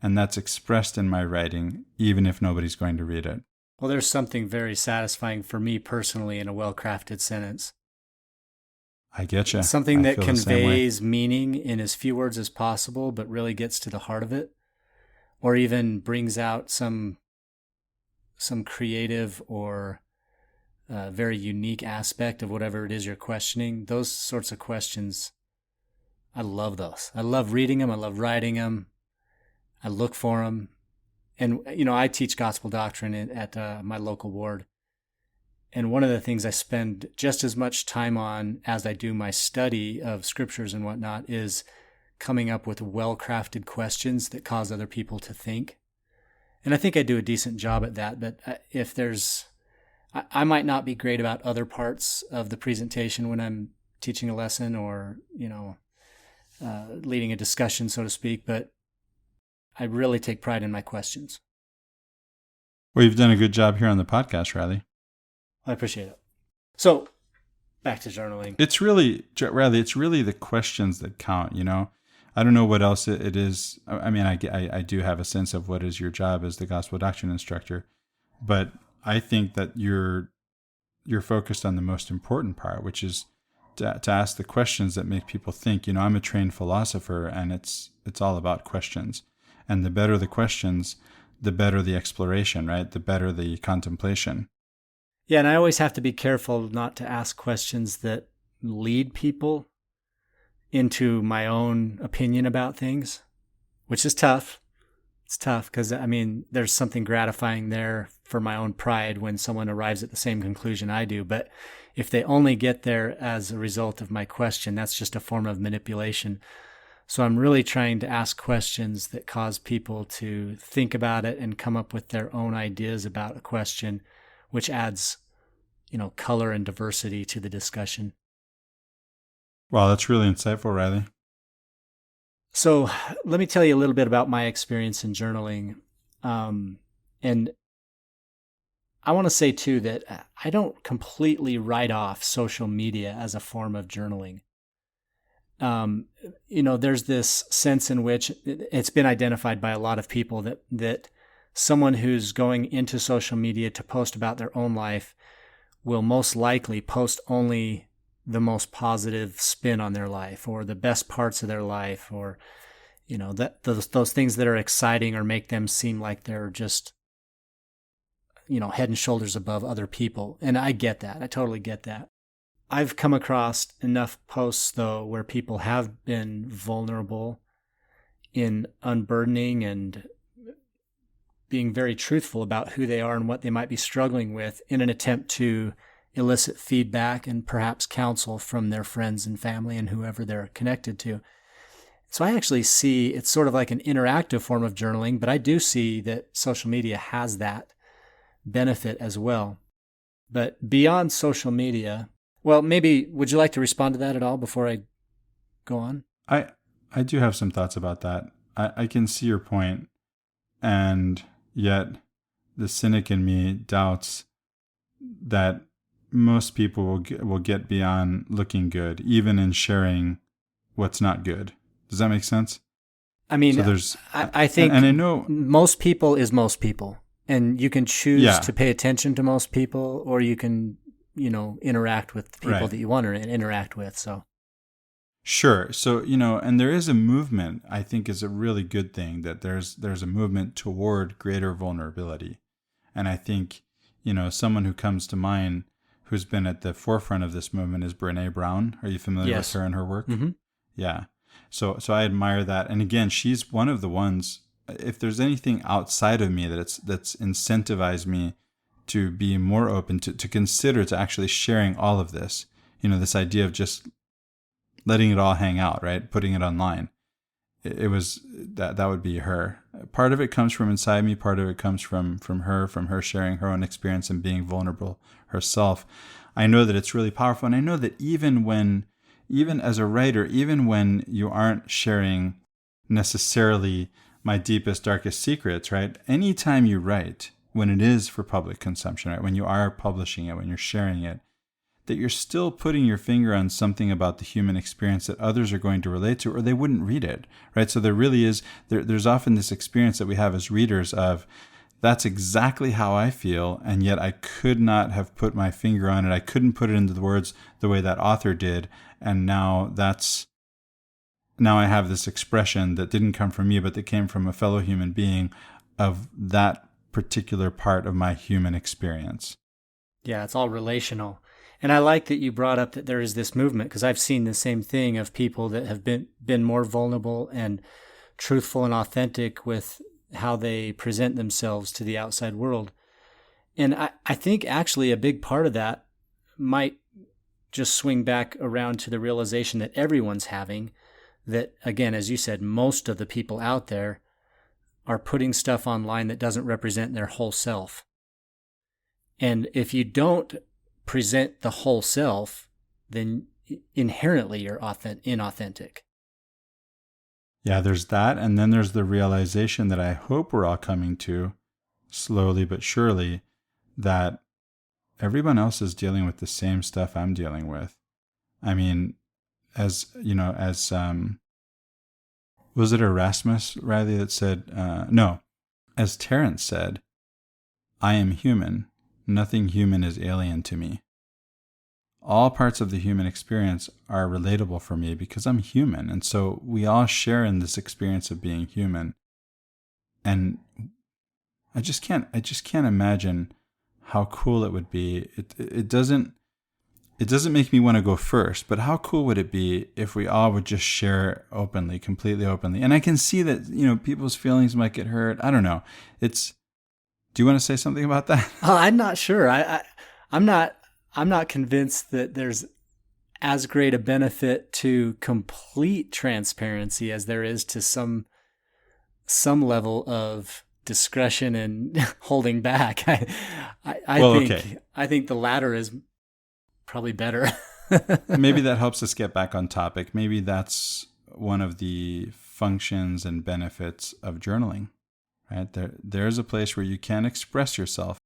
B: and that's expressed in my writing, even if nobody's going to read it.
C: Well, there's something very satisfying for me personally in a well-crafted sentence.
B: I get you.
C: Something
B: I
C: that
B: feel the same way.
C: conveys meaning in as few words as possible, but really gets to the heart of it, or even brings out some creative or very unique aspect of whatever it is you're questioning. Those sorts of questions, I love those. I love reading them. I love writing them. I look for them. And, I teach gospel doctrine at my local ward. And one of the things I spend just as much time on as I do my study of scriptures and whatnot is coming up with well-crafted questions that cause other people to think. And I think I do a decent job at that. But if I might not be great about other parts of the presentation when I'm teaching a lesson or, leading a discussion, so to speak, but I really take pride in my questions.
B: Well, you've done a good job here on the podcast, Riley.
C: I appreciate it. So, back to journaling.
B: Riley, it's really the questions that count, I don't know what else it is. I mean, I do have a sense of what is your job as the gospel doctrine instructor, but I think that you're focused on the most important part, which is to ask the questions that make people think. I'm a trained philosopher, and it's all about questions. And the better the questions, the better the exploration, right? The better the contemplation.
C: Yeah, and I always have to be careful not to ask questions that lead people into my own opinion about things, which is tough. It's tough because, there's something gratifying there for my own pride when someone arrives at the same conclusion I do. But if they only get there as a result of my question, that's just a form of manipulation. So I'm really trying to ask questions that cause people to think about it and come up with their own ideas about a question, which adds, color and diversity to the discussion.
B: Wow, that's really insightful, Riley.
C: So let me tell you a little bit about my experience in journaling. And I want to say, too, that I don't completely write off social media as a form of journaling. There's this sense in which it's been identified by a lot of people that someone who's going into social media to post about their own life will most likely post only the most positive spin on their life or the best parts of their life or, those things that are exciting or make them seem like they're just, head and shoulders above other people. And I get that. I totally get that. I've come across enough posts, though, where people have been vulnerable in unburdening and being very truthful about who they are and what they might be struggling with in an attempt to elicit feedback and perhaps counsel from their friends and family and whoever they're connected to. So I actually see it's sort of like an interactive form of journaling, but I do see that social media has that benefit as well. But beyond social media, well, maybe would you like to respond to that at all before I go on?
B: I do have some thoughts about that. I can see your point, and yet the cynic in me doubts that most people will get beyond looking good, even in sharing what's not good. Does that make sense?
C: I think
B: and I know
C: most people is most people, and you can choose to pay attention to most people, or you can, interact with the people that you want to interact with. So.
B: Sure. So, and there is a movement, I think is a really good thing, that there's a movement toward greater vulnerability. And I think, someone who comes to mind who's been at the forefront of this movement is Brené Brown. Are you familiar with her and her work?
C: Mm-hmm.
B: Yeah. So I admire that. And again, she's one of the ones, if there's anything outside of me that's incentivized me to be more open to consider to actually sharing all of this, this idea of just letting it all hang out, right? Putting it online. It was that would be her. Part of it comes from inside me. Part of it comes from her sharing her own experience and being vulnerable herself. I know that it's really powerful. And I know that even as a writer, even when you aren't sharing necessarily my deepest, darkest secrets, right? Anytime you write, when it is for public consumption, right? When you are publishing it, when you're sharing it, that you're still putting your finger on something about the human experience that others are going to relate to, or they wouldn't read it, right? So there really is, there's often this experience that we have as readers of, that's exactly how I feel, and yet I could not have put my finger on it. I couldn't put it into the words the way that author did, and now I have this expression that didn't come from me, but that came from a fellow human being of that particular part of my human experience.
C: Yeah, it's all relational. And I like that you brought up that there is this movement, because I've seen the same thing of people that have been more vulnerable and truthful and authentic with how they present themselves to the outside world. And I think actually a big part of that might just swing back around to the realization that everyone's having, that, again, as you said, most of the people out there are putting stuff online that doesn't represent their whole self. And if you don't present the whole self, then inherently you're inauthentic.
B: Yeah, there's that. And then there's the realization that I hope we're all coming to, slowly but surely, that everyone else is dealing with the same stuff I'm dealing with. I mean, as was it Erasmus, Riley, that said, no, as Terence said, I am human. Nothing human is alien to me. All parts of the human experience are relatable for me because I'm human. And so we all share in this experience of being human. And I just can't imagine how cool it would be. It doesn't make me want to go first, but how cool would it be if we all would just share openly, completely openly? And I can see that, people's feelings might get hurt. I don't know. Do you want to say something about that?
C: Oh, I'm not sure. I'm not convinced that there's as great a benefit to complete transparency as there is to some level of discretion and holding back. I think the latter is probably better.
B: Maybe that helps us get back on topic. Maybe that's one of the functions and benefits of journaling, right? There's a place where you can express yourself,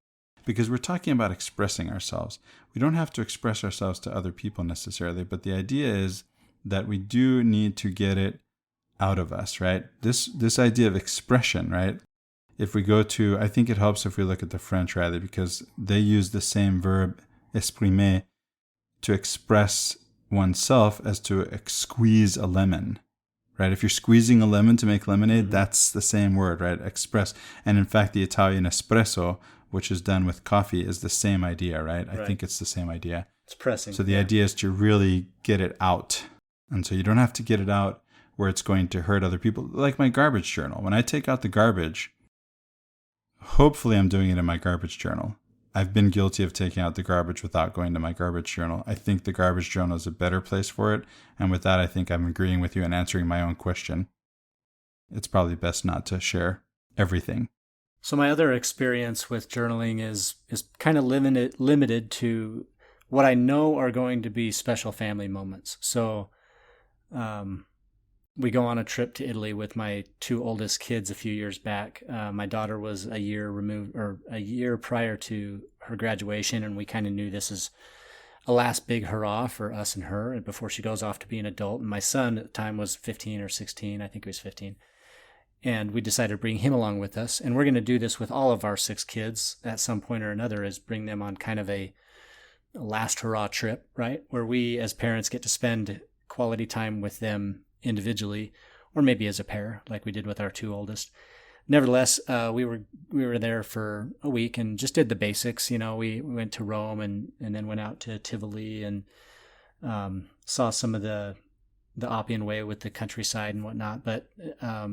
B: because we're talking about expressing ourselves. We don't have to express ourselves to other people necessarily, but the idea is that we do need to get it out of us, right? This idea of expression, right? If we go to, I think it helps if we look at the French, rather, because they use the same verb, exprimer, to express oneself as to squeeze a lemon, right? If you're squeezing a lemon to make lemonade, that's the same word, right? Express. And in fact, the Italian espresso, which is done with coffee, is the same idea, right? I think it's the same idea.
C: It's pressing.
B: So the idea is to really get it out. And so you don't have to get it out where it's going to hurt other people. Like my garbage journal. When I take out the garbage, hopefully I'm doing it in my garbage journal. I've been guilty of taking out the garbage without going to my garbage journal. I think the garbage journal is a better place for it. And with that, I think I'm agreeing with you and answering my own question. It's probably best not to share everything.
C: So my other experience with journaling is kind of limited to what I know are going to be special family moments. So we go on a trip to Italy with my two oldest kids a few years back. My daughter was a year prior to her graduation, and we kind of knew this is a last big hurrah for us and her before she goes off to be an adult. And my son at the time was 15 or 16. I think he was 15. And we decided to bring him along with us. And we're going to do this with all of our 6 kids at some point or another, is bring them on kind of a last hurrah trip, right? Where we as parents get to spend quality time with them individually, or maybe as a pair, like we did with our 2 oldest. Nevertheless, we were there for a week and just did the basics. We went to Rome and then went out to Tivoli and saw some of the Appian Way with the countryside and whatnot. But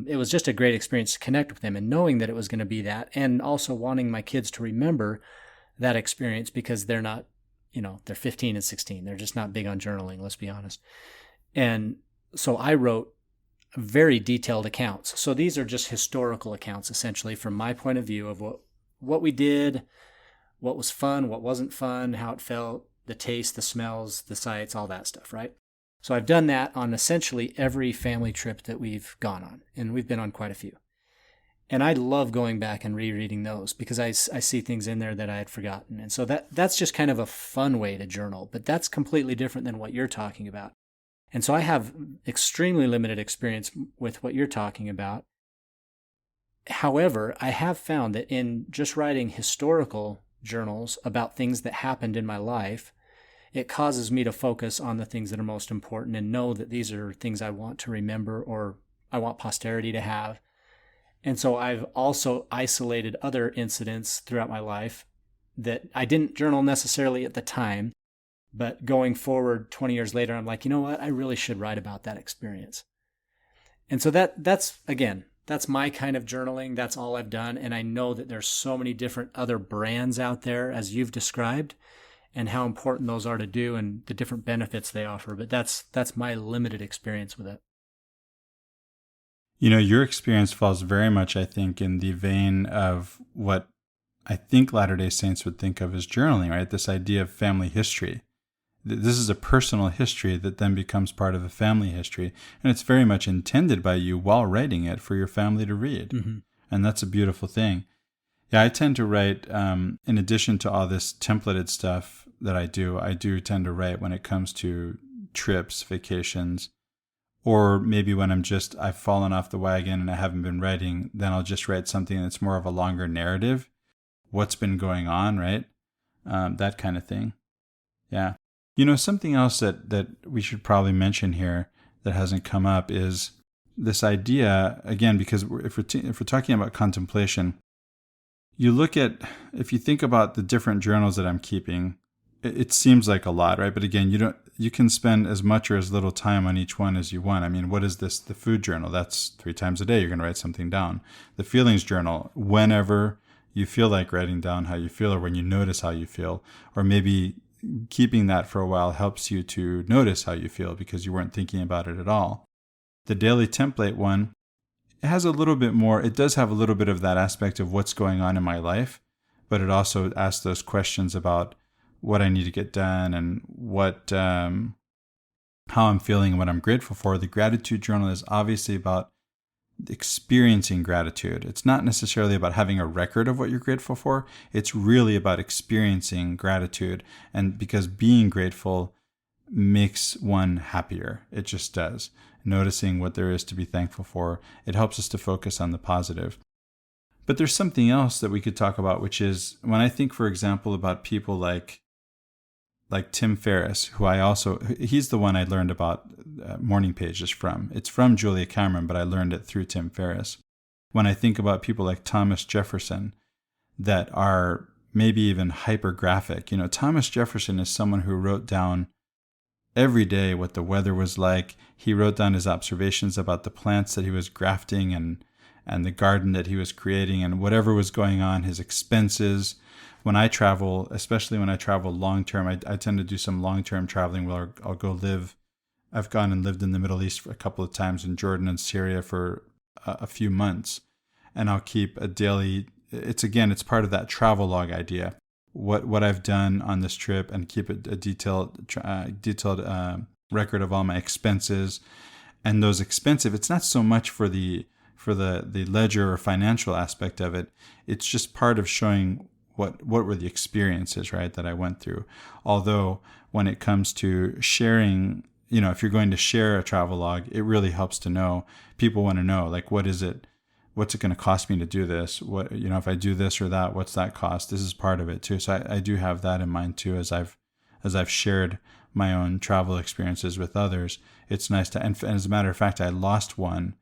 C: it was just a great experience to connect with them, and knowing that it was going to be that, and also wanting my kids to remember that experience, because they're not, they're 15 and 16. They're just not big on journaling, let's be honest. And so I wrote very detailed accounts. So these are just historical accounts, essentially, from my point of view of what we did, what was fun, what wasn't fun, how it felt, the taste, the smells, the sights, all that stuff, right? So I've done that on essentially every family trip that we've gone on, and we've been on quite a few. And I love going back and rereading those because I see things in there that I had forgotten. And so that's just kind of a fun way to journal, but that's completely different than what you're talking about. And so I have extremely limited experience with what you're talking about. However, I have found that in just writing historical journals about things that happened in my life, it causes me to focus on the things that are most important and know that these are things I want to remember or I want posterity to have. And so I've also isolated other incidents throughout my life that I didn't journal necessarily at the time, but going forward 20 years later, I'm like, you know what? I really should write about that experience. And so that's my kind of journaling. That's all I've done. And I know that there's so many different other brands out there, as you've described, and how important those are to do and the different benefits they offer. But that's my limited experience with it.
B: You know, your experience falls very much, I think, in the vein of what I think Latter-day Saints would think of as journaling, right? This idea of family history. This is a personal history that then becomes part of a family history. And it's very much intended by you while writing it for your family to read. Mm-hmm. And that's a beautiful thing. Yeah, I tend to write, in addition to all this templated stuff that I do tend to write when it comes to trips, vacations, or maybe when I've fallen off the wagon and I haven't been writing, then I'll just write something that's more of a longer narrative. What's been going on, right? That kind of thing. Yeah. You know, something else that we should probably mention here that hasn't come up is this idea, again, because if we're talking about contemplation, if you think about the different journals that I'm keeping, it seems like a lot, right? But again, you can spend as much or as little time on each one as you want. I mean, what is this? The food journal, that's 3 times a day. You're going to write something down. The feelings journal, whenever you feel like writing down how you feel or when you notice how you feel, or maybe keeping that for a while helps you to notice how you feel because you weren't thinking about it at all. The daily template one, it has a little bit more, it does have a little bit of that aspect of what's going on in my life, but it also asks those questions about what I need to get done and how I'm feeling and what I'm grateful for. The gratitude journal is obviously about experiencing gratitude. It's not necessarily about having a record of what you're grateful for. It's really about experiencing gratitude. And because being grateful makes one happier. It just does. Noticing what there is to be thankful for. It helps us to focus on the positive. But there's something else that we could talk about, which is when I think, for example, about people like Tim Ferriss, he's the one I learned about morning pages from. It's from Julia Cameron, but I learned it through Tim Ferriss. When I think about people like Thomas Jefferson that are maybe even hypergraphic, you know, Thomas Jefferson is someone who wrote down every day what the weather was like. He wrote down his observations about the plants that he was grafting and the garden that he was creating and whatever was going on, his expenses. When I travel, especially when I travel long-term, I tend to do some long-term traveling where I'll go live. I've gone and lived in the Middle East for a couple of times, in Jordan and Syria for a few months. And I'll keep a daily, it's part of that travel log idea. What I've done on this trip and keep a detailed record of all my expenses. And those expensive, it's not so much for the ledger or financial aspect of it. It's just part of showing what were the experiences, right, that I went through. Although when it comes to sharing, you know, if you're going to share a travel log, it really helps to know. People want to know, like, what's it going to cost me to do this? What, you know, if I do this or that, what's that cost? This is part of it too. So I do have that in mind too, as I've shared my own travel experiences with others. It's nice to, and as a matter of fact, I lost one,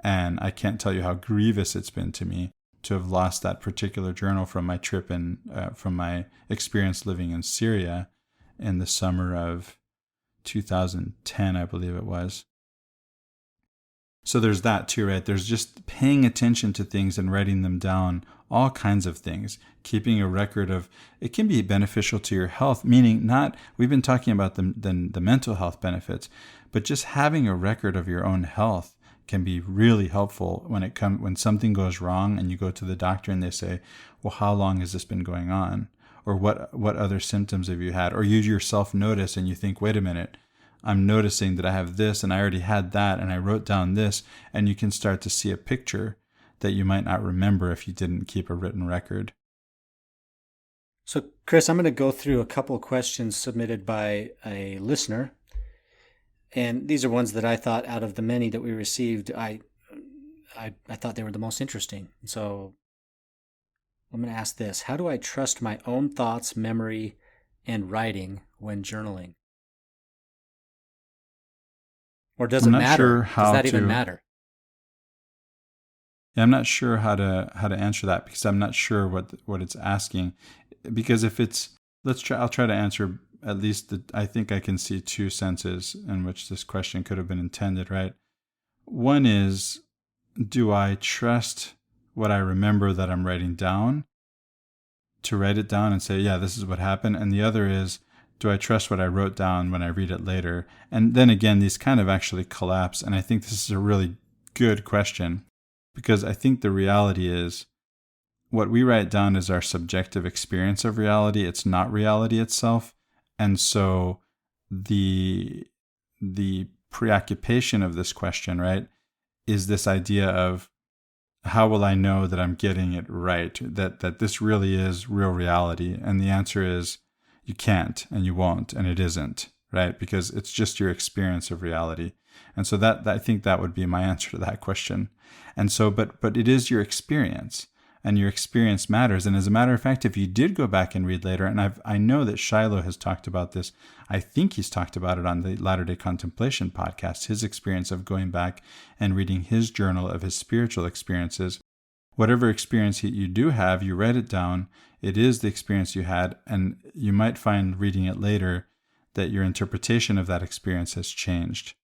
B: and I can't tell you how grievous it's been to me to have lost that particular journal from my trip and from my experience living in Syria in the summer of 2010, I believe it was. So there's that too, right? There's just paying attention to things and writing them down, all kinds of things. Keeping a record of, it can be beneficial to your health, meaning we've been talking about the mental health benefits, but just having a record of your own health can be really helpful when something goes wrong and you go to the doctor and they say, well, how long has this been going on? Or what other symptoms have you had? Or you yourself notice and you think, wait a minute, I'm noticing that I have this and I already had that and I wrote down this, and you can start to see a picture that you might not remember if you didn't keep a written record.
C: So, Chris, I'm going to go through a couple of questions submitted by a listener. And these are ones that I thought, out of the many that we received, I thought they were the most interesting. So I'm going to ask this. How do I trust my own thoughts, memory, and writing when journaling? Or does it matter? Does that even matter?
B: Yeah, I'm not sure how to answer that, because I'm not sure what it's asking. Because if it's, I'll try to answer at least I think I can see two senses in which this question could have been intended, right? One is, do I trust what I remember that I'm writing down to write it down and say, yeah, this is what happened? And the other is, do I trust what I wrote down when I read it later? And then again, these kind of actually collapse. And I think this is a really good question, because I think the reality is what we write down is our subjective experience of reality. It's not reality itself. And so the preoccupation of this question, right, is this idea of, how will I know that I'm getting it right, that this really is real reality? And the answer is, you can't, and you won't, and it isn't, right? Because it's just your experience of reality. And so that I think that would be my answer to that question. And so, but it is your experience, and your experience matters. And as a matter of fact, if you did go back and read later, and I know that Shiloh has talked about this, I think he's talked about it on the Latter-day Contemplation podcast, his experience of going back and reading his journal of his spiritual experiences. Whatever experience you do have, you write it down. It is the experience you had, and you might find reading it later that your interpretation of that experience has changed.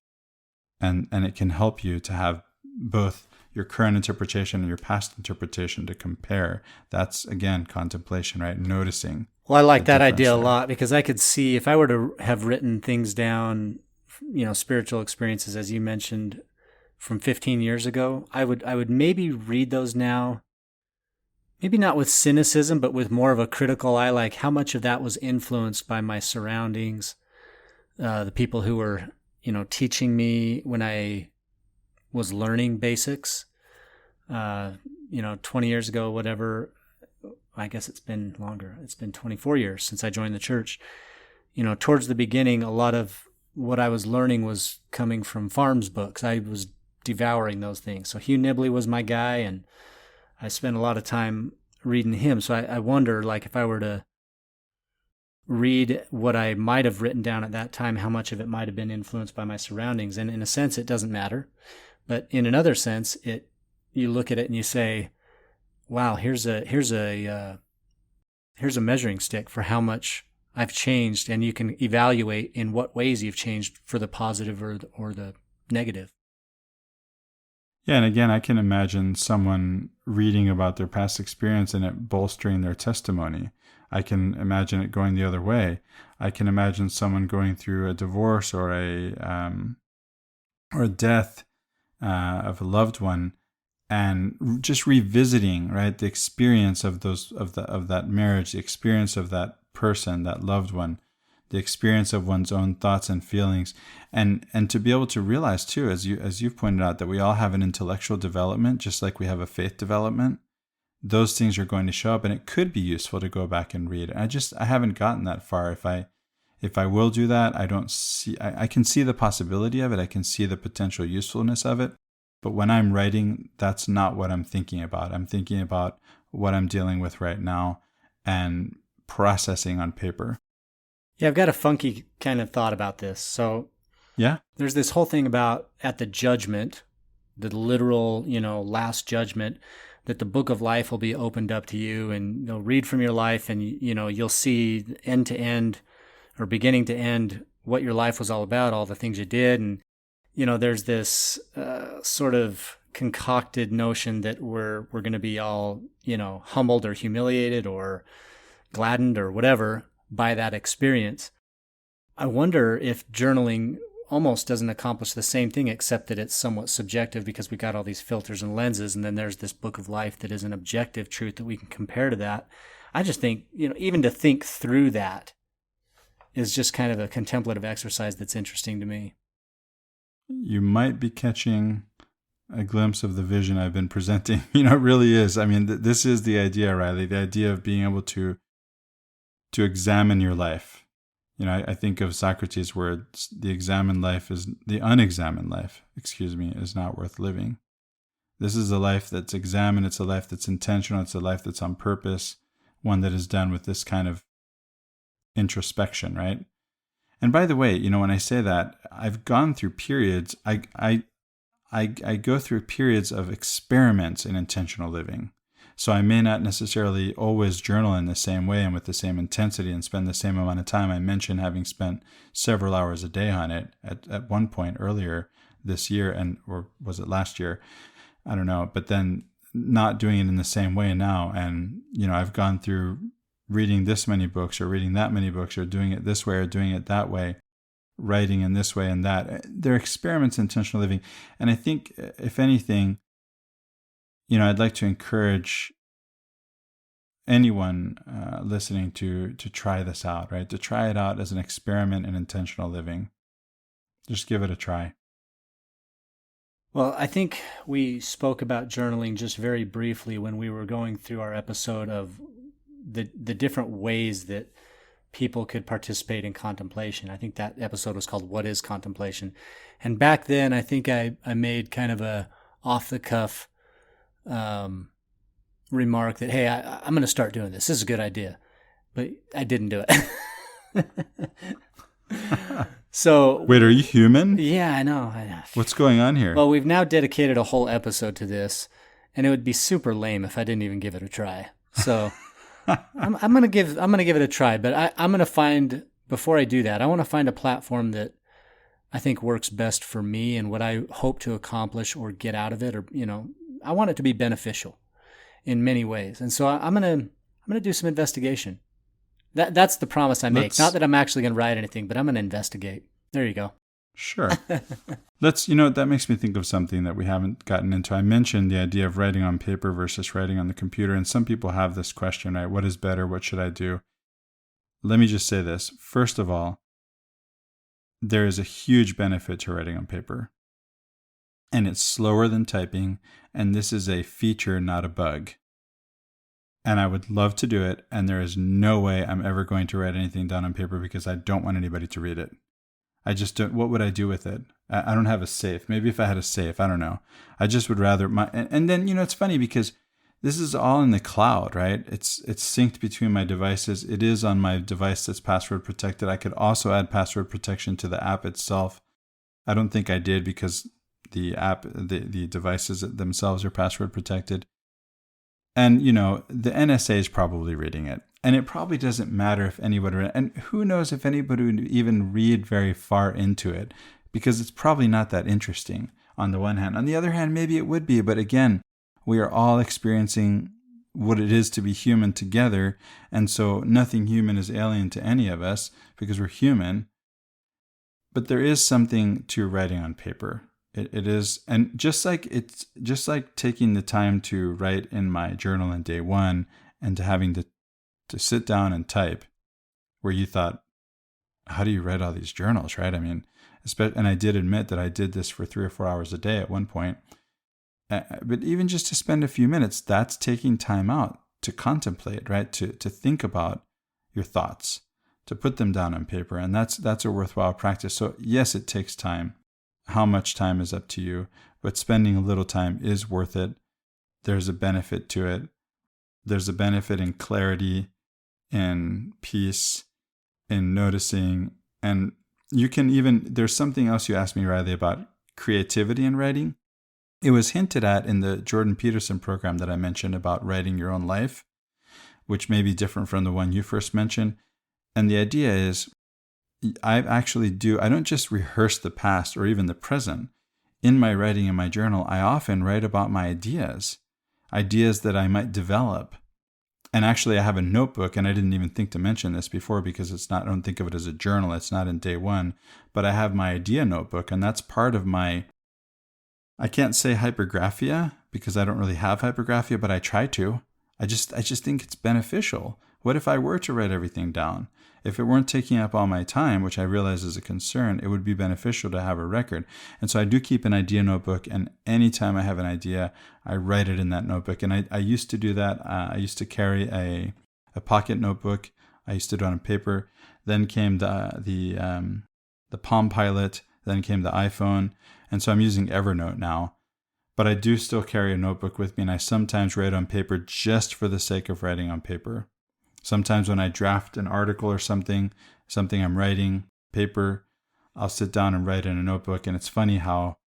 B: And it can help you to have both your current interpretation and your past interpretation to compare. That's, again, contemplation, right? Noticing.
C: Well, I like that idea a lot, because I could see if I were to have written things down, spiritual experiences, as you mentioned, from 15 years ago, I would maybe read those now, maybe not with cynicism, but with more of a critical eye, like how much of that was influenced by my surroundings, the people who were, teaching me when I was learning basics, 20 years ago, whatever. I guess it's been longer. It's been 24 years since I joined the church. Towards the beginning, a lot of what I was learning was coming from Farms books. I was devouring those things. So Hugh Nibley was my guy, and I spent a lot of time reading him. So I wonder, like, if I were to read what I might have written down at that time, how much of it might have been influenced by my surroundings. And in a sense, it doesn't matter. But in another sense, you look at it and you say, wow, here's a measuring stick for how much I've changed, and you can evaluate in what ways you've changed for the positive or the negative.
B: Yeah, and again, I can imagine someone reading about their past experience and it bolstering their testimony. I can imagine it going the other way. I can imagine someone going through a divorce or a death of a loved one, and just revisiting, right, the experience of that marriage, the experience of that person, that loved one, the experience of one's own thoughts and feelings, and to be able to realize too, as you've pointed out, that we all have an intellectual development, just like we have a faith development. Those things are going to show up, and it could be useful to go back and read. I haven't gotten that far. If I will do that, I can see the possibility of it. I can see the potential usefulness of it. But when I'm writing, that's not what I'm thinking about. I'm thinking about what I'm dealing with right now and processing on paper.
C: Yeah, I've got a funky kind of thought about this. So
B: yeah,
C: there's this whole thing about at the judgment, the literal, last judgment, that the book of life will be opened up to you, and you'll read from your life, and you'll see end to end or beginning to end what your life was all about, all the things you did. And there's this sort of concocted notion that we're going to be all humbled or humiliated or gladdened or whatever by that experience. I wonder if journaling almost doesn't accomplish the same thing, except that it's somewhat subjective, because we got all these filters and lenses, and then there's this book of life that is an objective truth that we can compare to that. I just think, even to think through that is just kind of a contemplative exercise that's interesting to me.
B: You might be catching a glimpse of the vision I've been presenting. It really is. I mean, this is the idea, Riley, the idea of being able to examine your life. I think of Socrates' words, the unexamined life is not worth living. This is a life that's examined. It's a life that's intentional. It's a life that's on purpose, one that is done with this kind of introspection, right? And by the way, when I say that, I've gone through periods, I go through periods of experiments in intentional living. So I may not necessarily always journal in the same way and with the same intensity and spend the same amount of time. I mentioned having spent several hours a day on it at one point earlier this year, or was it last year? I don't know. But then not doing it in the same way now. And, I've gone through reading this many books or reading that many books or doing it this way or doing it that way, writing in this way and that. They're experiments in intentional living. And I think, if anything, I'd like to encourage anyone listening to try this out, right? To try it out as an experiment in intentional living. Just give it a try.
C: Well, I think we spoke about journaling just very briefly when we were going through our episode of the different ways that people could participate in contemplation. I think that episode was called What is Contemplation? And back then, I think I made kind of a off-the-cuff remark that, hey, I'm going to start doing this. This is a good idea. But I didn't do it. So
B: wait, are you human?
C: Yeah, I know.
B: What's going on here?
C: Well, we've now dedicated a whole episode to this, and it would be super lame if I didn't even give it a try. So I'm gonna give it a try. But I'm gonna find, before I do that, I want to find a platform that I think works best for me and what I hope to accomplish or get out of it, or I want it to be beneficial in many ways. And so I'm gonna do some investigation. That's the promise I make. Not that I'm actually going to write anything, but I'm going to investigate. There you go.
B: Sure. That makes me think of something that we haven't gotten into. I mentioned the idea of writing on paper versus writing on the computer. And some people have this question, right? What is better? What should I do? Let me just say this. First of all, there is a huge benefit to writing on paper. And it's slower than typing. And this is a feature, not a bug. And I would love to do it, and there is no way I'm ever going to write anything down on paper because I don't want anybody to read it. I just don't. What would I do with it? I don't have a safe. Maybe if I had a safe, I don't know. I just would rather and then it's funny because this is all in the cloud, right? It's synced between my devices. It is on my device that's password protected. I could also add password protection to the app itself. I don't think I did because the app, the devices themselves are password protected. And, the NSA is probably reading it. And it probably doesn't matter if anybody, and who knows if anybody would even read very far into it, because it's probably not that interesting on the one hand. On the other hand, maybe it would be. But again, we are all experiencing what it is to be human together. And so nothing human is alien to any of us because we're human. But there is something to writing on paper. It is, and just like taking the time to write in my journal in day one and to having to sit down and type, where you thought, how do you write all these journals, right? I mean, and I did admit that I did this for 3 or 4 hours a day at one point. But even just to spend a few minutes, that's taking time out to contemplate, right? To think about your thoughts, to put them down on paper, and that's a worthwhile practice. So yes, it takes time. How much time is up to you, but spending a little time is worth it. There's a benefit to it. There's a benefit in clarity, in peace, in noticing. And you can even, there's something else you asked me, Riley, about creativity in writing. It was hinted at in the Jordan Peterson program that I mentioned about writing your own life, which may be different from the one you first mentioned. And the idea is, I don't just rehearse the past or even the present. In my writing in my journal, I often write about my ideas that I might develop. And actually, I have a notebook, and I didn't even think to mention this before because I don't think of it as a journal. It's not in day one, but I have my idea notebook, and that's part of my, I can't say hypergraphia because I don't really have hypergraphia, but I try to. I just think it's beneficial. What if I were to write everything down? If it weren't taking up all my time, which I realize is a concern, it would be beneficial to have a record. And so I do keep an idea notebook, and anytime I have an idea, I write it in that notebook. And I used to do that. I used to carry a pocket notebook. I used to do it on paper. Then came the Palm Pilot. Then came the iPhone. And so I'm using Evernote now. But I do still carry a notebook with me, and I sometimes write on paper just for the sake of writing on paper. Sometimes when I draft an article or something I'm writing, paper, I'll sit down and write in a notebook. And it's funny how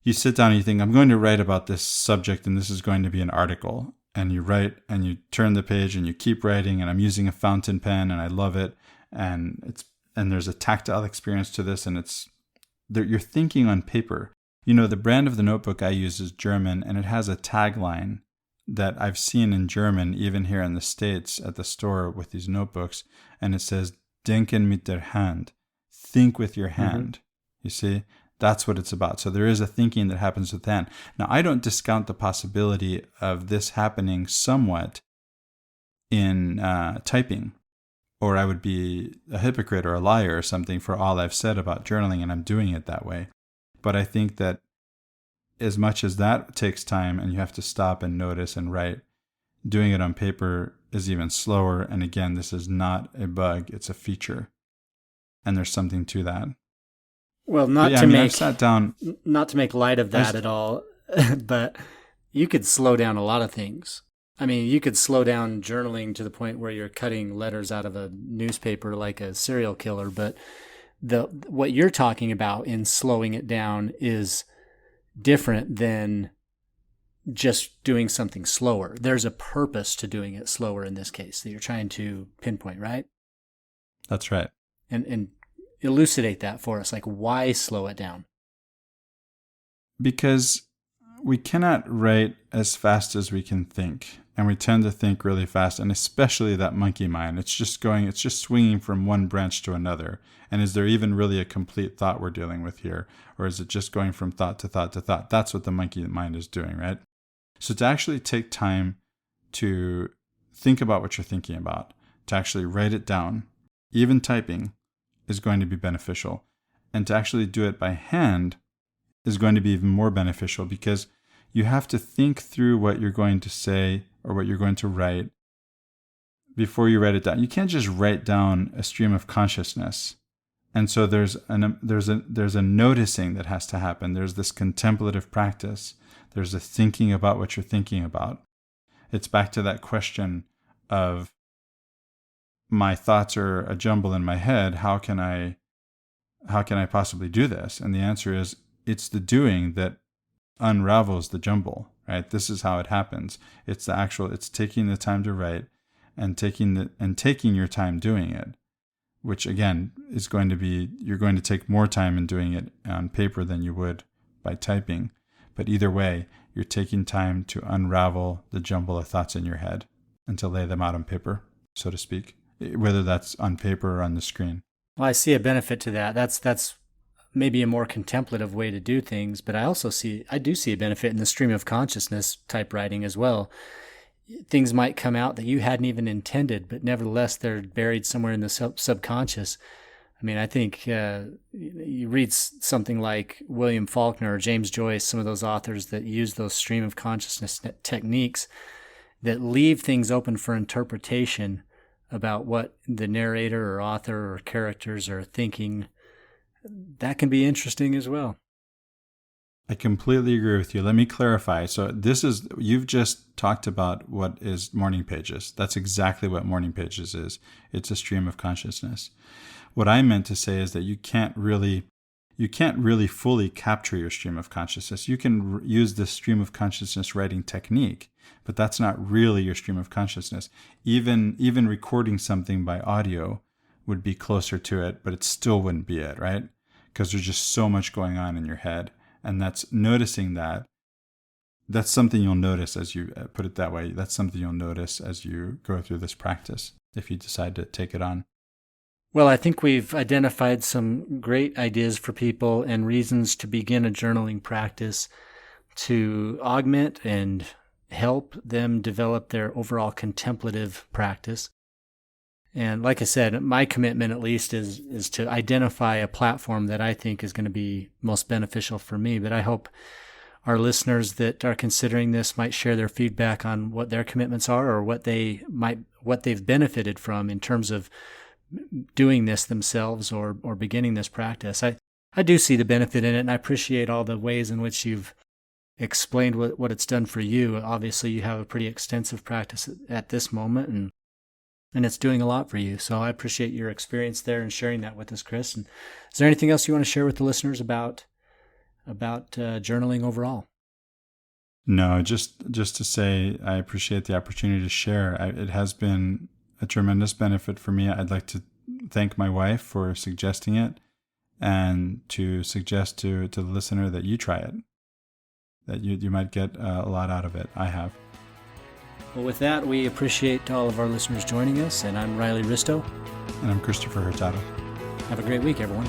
B: you sit down and you think, I'm going to write about this subject and this is going to be an article. And you write and you turn the page and you keep writing, and I'm using a fountain pen and I love it. And there's a tactile experience to this, and you're thinking on paper. The brand of the notebook I use is German, and it has a tagline that I've seen in German, even here in the States at the store with these notebooks. And it says, Denken mit der Hand, think with your hand. Mm-hmm. You see, that's what it's about. So there is a thinking that happens with the hand. Now, I don't discount the possibility of this happening somewhat in typing, or I would be a hypocrite or a liar or something for all I've said about journaling, and I'm doing it that way. But I think that as much as that takes time and you have to stop and notice and write, doing it on paper is even slower. And again, this is not a bug, it's a feature. And there's something to that.
C: Well, I've sat down, not to make light of that at all, but you could slow down a lot of things. I mean, you could slow down journaling to the point where you're cutting letters out of a newspaper like a serial killer. But what you're talking about in slowing it down is different than just doing something slower. There's a purpose to doing it slower in this case that you're trying to pinpoint, right?
B: That's right.
C: And elucidate that for us. Like, why slow it down?
B: Because we cannot write as fast as we can think. And we tend to think really fast, and especially that monkey mind. It's just swinging from one branch to another. And is there even really a complete thought we're dealing with here? Or is it just going from thought to thought to thought? That's what the monkey mind is doing, right? So to actually take time to think about what you're thinking about, to actually write it down, even typing, is going to be beneficial. And to actually do it by hand is going to be even more beneficial, because you have to think through what you're going to say or what you're going to write before you write it down. You can't just write down a stream of consciousness. And so there's a noticing that has to happen. There's this contemplative practice. There's a thinking about what you're thinking about. It's back to that question of, my thoughts are a jumble in my head. How can I possibly do this? And the answer is, it's the doing that unravels the jumble, right? This is how it happens. It's taking the time to write and taking your time doing it, which again is going to be, you're going to take more time in doing it on paper than you would by typing. But either way, you're taking time to unravel the jumble of thoughts in your head and to lay them out on paper, so to speak, whether that's on paper or on the screen.
C: Well, I see a benefit to that. That's maybe a more contemplative way to do things, but I do see a benefit in the stream of consciousness type writing as well. Things might come out that you hadn't even intended, but nevertheless, they're buried somewhere in the subconscious. I mean, I think you read something like William Faulkner or James Joyce, some of those authors that use those stream of consciousness techniques that leave things open for interpretation about what the narrator or author or characters are thinking. That can be interesting as well.
B: I completely agree with you. Let me clarify. So you've just talked about what is Morning Pages. That's exactly what Morning Pages is. It's a stream of consciousness. What I meant to say is that you can't really fully capture your stream of consciousness. You can use this stream of consciousness writing technique, but that's not really your stream of consciousness. Even recording something by audio would be closer to it, but it still wouldn't be it, right? Because there's just so much going on in your head. And that's noticing that. That's something you'll notice as you put it that way. That's something you'll notice as you go through this practice, if you decide to take it on.
C: Well, I think we've identified some great ideas for people and reasons to begin a journaling practice to augment and help them develop their overall contemplative practice. And like I said, my commitment at least is to identify a platform that I think is going to be most beneficial for me. But I hope our listeners that are considering this might share their feedback on what their commitments are, or what they've benefited from in terms of doing this themselves or beginning this practice. I do see the benefit in it, and I appreciate all the ways in which you've explained what it's done for you. Obviously, you have a pretty extensive practice at this moment, and it's doing a lot for you. So I appreciate your experience there and sharing that with us, Chris. And is there anything else you want to share with the listeners about journaling overall?
B: No, just to say I appreciate the opportunity to share. It has been a tremendous benefit for me. I'd like to thank my wife for suggesting it, and to suggest to the listener that you try it, that you might get a lot out of it. I have.
C: Well, with that, we appreciate all of our listeners joining us, and I'm Riley Risto.
B: And I'm Christopher Hurtado.
C: Have a great week, everyone.